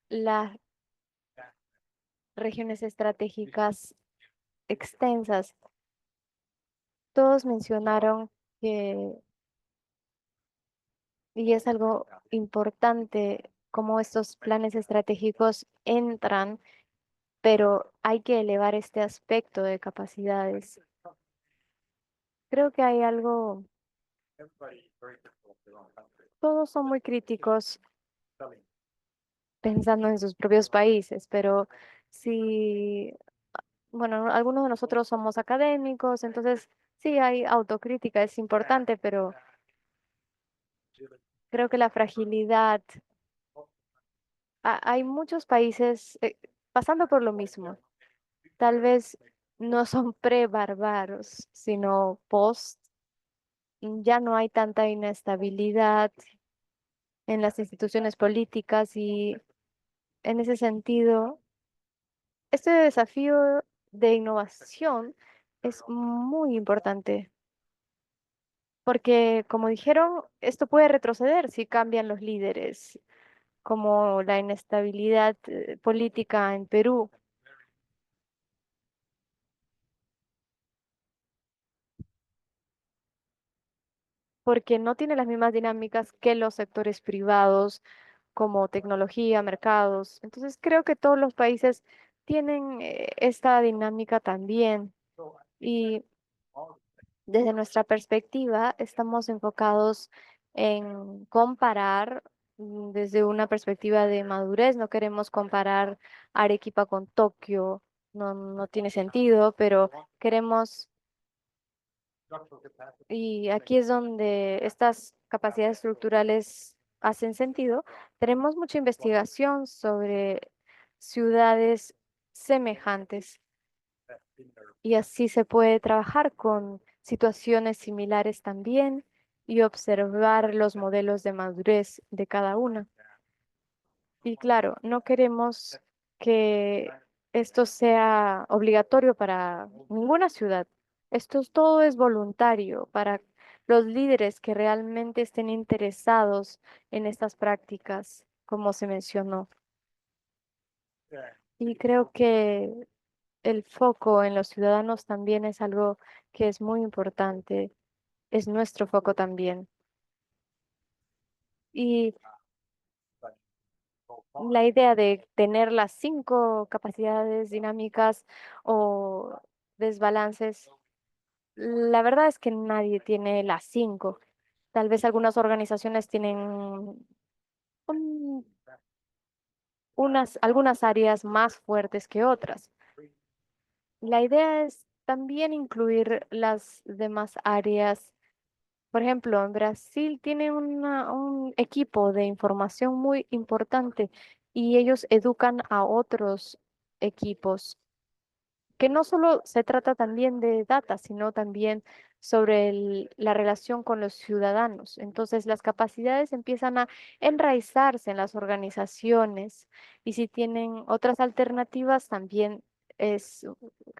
las regiones estratégicas extensas. Todos mencionaron que, y es algo importante, cómo estos planes estratégicos entran, pero hay que elevar este aspecto de capacidades. Creo que hay algo, todos son muy críticos pensando en sus propios países, pero si, bueno, algunos de nosotros somos académicos, entonces sí hay autocrítica, es importante, pero creo que la fragilidad, hay muchos países pasando por lo mismo. Tal vez no son pre-bárbaros, sino post. Ya no hay tanta inestabilidad en las instituciones políticas y en ese sentido, este desafío de innovación es muy importante porque, como dijeron, esto puede retroceder si cambian los líderes, como la inestabilidad política en Perú. Porque no tiene las mismas dinámicas que los sectores privados como tecnología, mercados. Entonces creo que todos los países tienen esta dinámica también. Y desde nuestra perspectiva estamos enfocados en comparar desde una perspectiva de madurez. No queremos comparar Arequipa con Tokio, no tiene sentido, pero queremos, y aquí es donde estas capacidades estructurales hacen sentido. Tenemos mucha investigación sobre ciudades semejantes y así se puede trabajar con situaciones similares también y observar los modelos de madurez de cada una. Y claro, no queremos que esto sea obligatorio para ninguna ciudad. Todo es voluntario para los líderes que realmente estén interesados en estas prácticas, como se mencionó. Y creo que el foco en los ciudadanos también es algo que es muy importante, es nuestro foco también. Y la idea de tener las 5 capacidades dinámicas o desbalances, la verdad es que nadie tiene las 5. Tal vez algunas organizaciones tienen un- algunas áreas más fuertes que otras. La idea es también incluir las demás áreas. Por ejemplo, en Brasil tiene un equipo de información muy importante y ellos educan a otros equipos, que no solo se trata también de data, sino también sobre la relación con los ciudadanos. Entonces, las capacidades empiezan a enraizarse en las organizaciones y si tienen otras alternativas, también es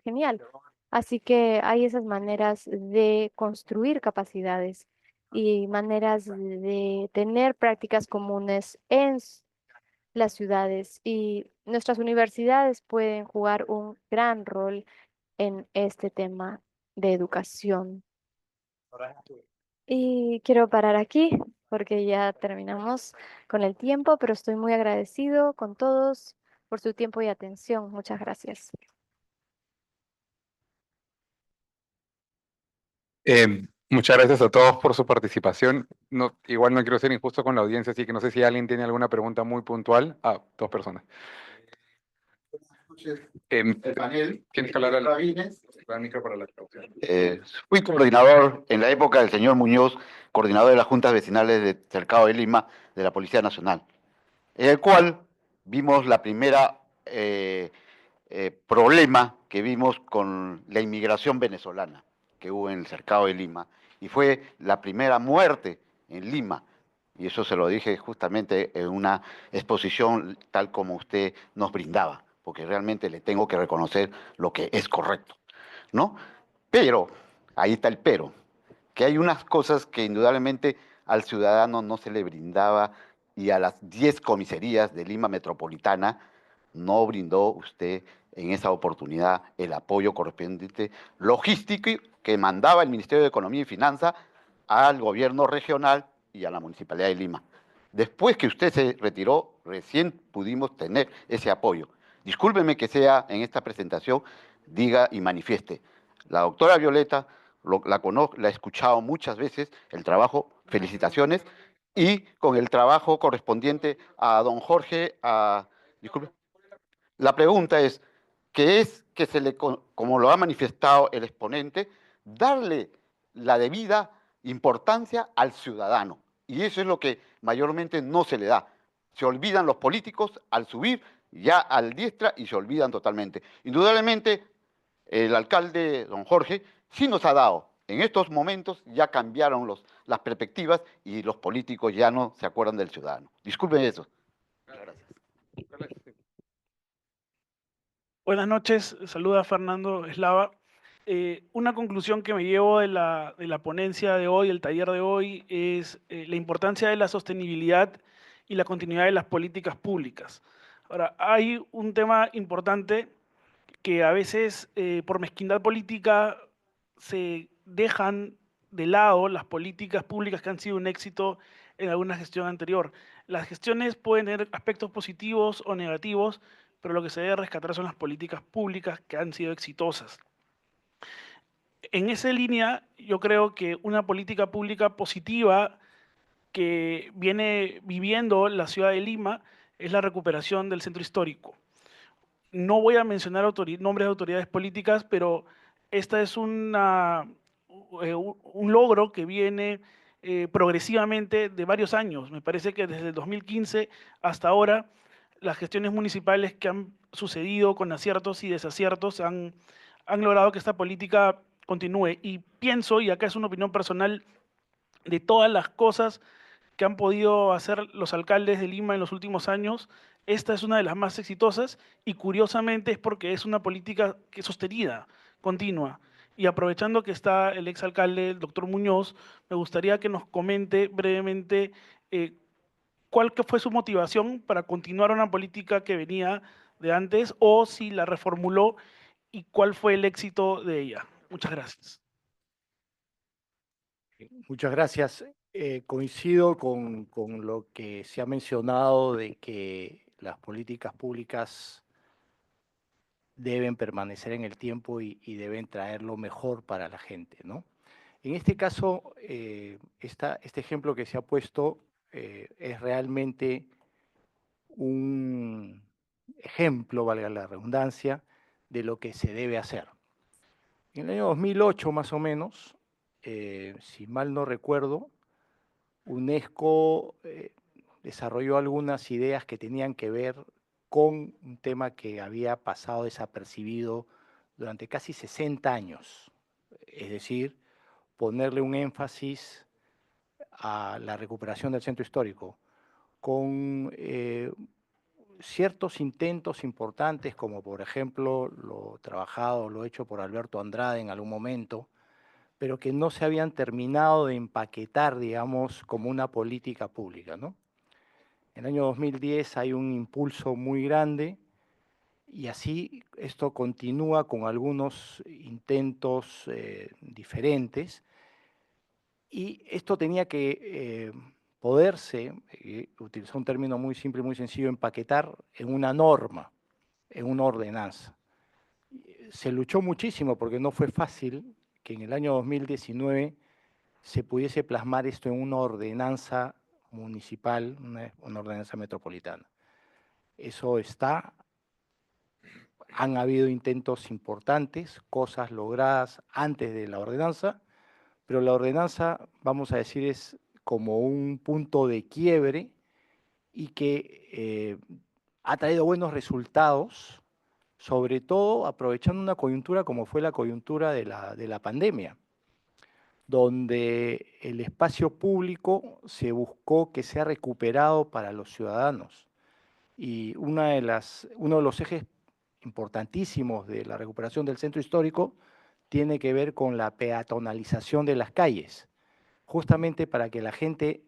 genial. Así que hay esas maneras de construir capacidades y maneras de tener prácticas comunes en las ciudades y nuestras universidades pueden jugar un gran rol en este tema de educación. Y quiero parar aquí porque ya terminamos con el tiempo, pero estoy muy agradecido con todos por su tiempo y atención. Muchas gracias. Muchas gracias a todos por su participación. No, igual no quiero ser injusto con la audiencia, así que no sé si alguien tiene alguna pregunta muy puntual. 2 personas. El panel, Tienes que hablar al micro para la traducción. fui coordinador en la época del señor Muñoz, coordinador de las juntas vecinales de Cercado de Lima de la Policía Nacional, en el cual vimos la primera problema que vimos con la inmigración venezolana que hubo en el Cercado de Lima, y fue la primera muerte en Lima. Y eso se lo dije justamente en una exposición tal como usted nos brindaba, porque realmente le tengo que reconocer lo que es correcto, ¿no? Pero, ahí está el pero, que hay unas cosas que indudablemente al ciudadano no se le brindaba y a las 10 comisarías de Lima Metropolitana no brindó usted en esa oportunidad el apoyo correspondiente logístico que mandaba el Ministerio de Economía y Finanzas al gobierno regional y a la Municipalidad de Lima. Después que usted se retiró, recién pudimos tener ese apoyo. Discúlpeme que sea en esta presentación, diga y manifieste. La doctora Violeta, la conozco, la he escuchado muchas veces, el trabajo, felicitaciones, y con el trabajo correspondiente a don Jorge, disculpe, la pregunta es, ¿qué es que se le, como lo ha manifestado el exponente, darle la debida importancia al ciudadano? Y eso es lo que mayormente no se le da. Se olvidan los políticos al subir ya al diestra y se olvidan totalmente. Indudablemente, el alcalde, don Jorge, sí nos ha dado. En estos momentos ya cambiaron las perspectivas y los políticos ya no se acuerdan del ciudadano. Disculpen eso. Muchas gracias. Buenas noches, saluda Fernando Eslava. Una conclusión que me llevo de la ponencia de hoy, el taller de hoy, es la importancia de la sostenibilidad y la continuidad de las políticas públicas. Ahora, hay un tema importante que a veces por mezquindad política se dejan de lado las políticas públicas que han sido un éxito en alguna gestión anterior. Las gestiones pueden tener aspectos positivos o negativos, pero lo que se debe rescatar son las políticas públicas que han sido exitosas. En esa línea, yo creo que una política pública positiva que viene viviendo la ciudad de Lima es la recuperación del centro histórico. No voy a mencionar nombres de autoridades políticas, pero esta es un logro que viene progresivamente de varios años. Me parece que desde el 2015 hasta ahora, las gestiones municipales que han sucedido con aciertos y desaciertos han logrado que esta política continúe. Y pienso, y acá es una opinión personal, de todas las cosas que han podido hacer los alcaldes de Lima en los últimos años, esta es una de las más exitosas y curiosamente es porque es una política que es sostenida, continua. Y aprovechando que está el exalcalde, el doctor Muñoz, me gustaría que nos comente brevemente cuál que fue su motivación para continuar una política que venía de antes o si la reformuló y cuál fue el éxito de ella. Muchas gracias. Muchas gracias. Coincido con lo que se ha mencionado de que las políticas públicas deben permanecer en el tiempo y deben traer lo mejor para la gente, ¿no? En este caso, este ejemplo que se ha puesto es realmente un ejemplo, valga la redundancia, de lo que se debe hacer. En el año 2008, más o menos, si mal no recuerdo, UNESCO desarrolló algunas ideas que tenían que ver con un tema que había pasado desapercibido durante casi 60 años, es decir, ponerle un énfasis a la recuperación del centro histórico, con ciertos intentos importantes, como por ejemplo lo trabajado, lo hecho por Alberto Andrade en algún momento, pero que no se habían terminado de empaquetar, digamos, como una política pública, ¿no? En el año 2010 hay un impulso muy grande y así esto continúa con algunos intentos diferentes, y esto tenía que poderse, utilizar un término muy simple y muy sencillo, empaquetar en una norma, en una ordenanza. Se luchó muchísimo porque no fue fácil que en el año 2019 se pudiese plasmar esto en una ordenanza municipal, una ordenanza metropolitana. Eso está, han habido intentos importantes, cosas logradas antes de la ordenanza, pero la ordenanza, vamos a decir, es como un punto de quiebre y que ha traído buenos resultados, sobre todo aprovechando una coyuntura como fue la coyuntura de la pandemia, donde el espacio público se buscó que sea recuperado para los ciudadanos. Y uno de los ejes importantísimos de la recuperación del centro histórico tiene que ver con la peatonalización de las calles, justamente para que la gente,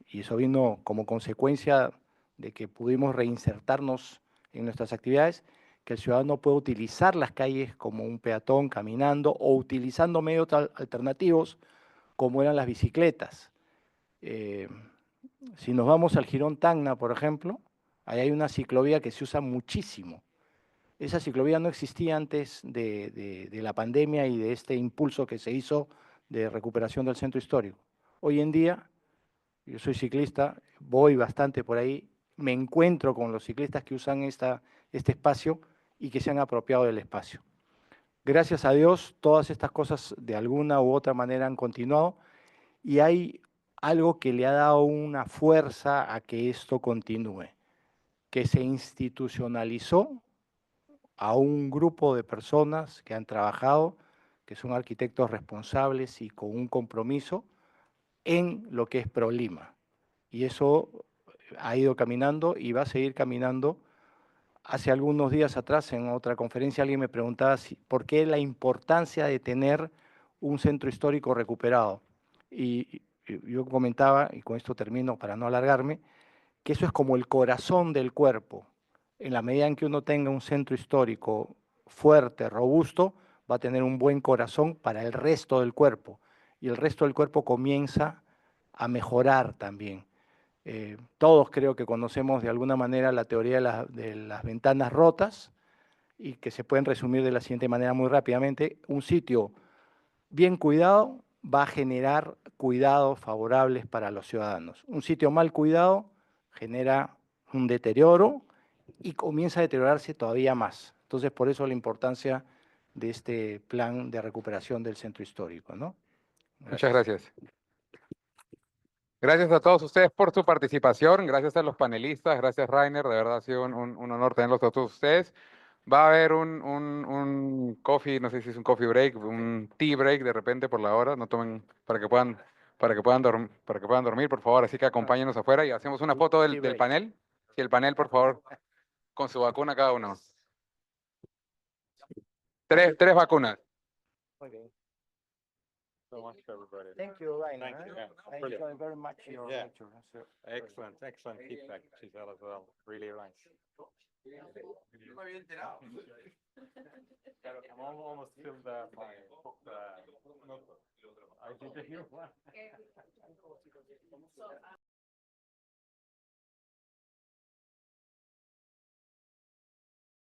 y eso vino como consecuencia de que pudimos reinsertarnos en nuestras actividades, que el ciudadano pueda utilizar las calles como un peatón caminando o utilizando medios alternativos como eran las bicicletas. Si nos vamos al Jirón Tacna, por ejemplo, ahí hay una ciclovía que se usa muchísimo. Esa ciclovía no existía antes de la pandemia y de este impulso que se hizo de recuperación del centro histórico. Hoy en día, yo soy ciclista, voy bastante por ahí, me encuentro con los ciclistas que usan este espacio y que se han apropiado del espacio. Gracias a Dios, todas estas cosas de alguna u otra manera han continuado y hay algo que le ha dado una fuerza a que esto continúe, que se institucionalizó a un grupo de personas que han trabajado, que son arquitectos responsables y con un compromiso en lo que es ProLima. Y eso ha ido caminando y va a seguir caminando. Hace algunos días atrás, en otra conferencia, alguien me preguntaba por qué la importancia de tener un centro histórico recuperado. Y yo comentaba, y con esto termino para no alargarme, que eso es como el corazón del cuerpo. En la medida en que uno tenga un centro histórico fuerte, robusto, va a tener un buen corazón para el resto del cuerpo. Y el resto del cuerpo comienza a mejorar también. Todos creo que conocemos de alguna manera la teoría de las ventanas rotas y que se pueden resumir de la siguiente manera muy rápidamente. Un sitio bien cuidado va a generar cuidados favorables para los ciudadanos. Un sitio mal cuidado genera un deterioro y comienza a deteriorarse todavía más. Entonces, por eso la importancia de este plan de recuperación del centro histórico, ¿no? Muchas gracias. Gracias a todos ustedes por su participación, gracias a los panelistas, gracias Rainer, de verdad ha sido un honor tenerlos a todos ustedes. Va a haber un coffee, no sé si es un coffee break, un tea break de repente por la hora, no tomen, para que puedan dormir, por favor, así que acompáñenos afuera y hacemos una foto del panel. Si el panel, por favor, con su vacuna cada uno. Tres vacunas. Okay. So much, everybody. Thank you, Rainer. Thank you. Yeah, I brilliant. enjoy very much your Yeah. lecture. Excellent feedback, Giselle, as well. Really nice. No me había enterado. Claro, I'm almost filled my notebook. I didn't hear one.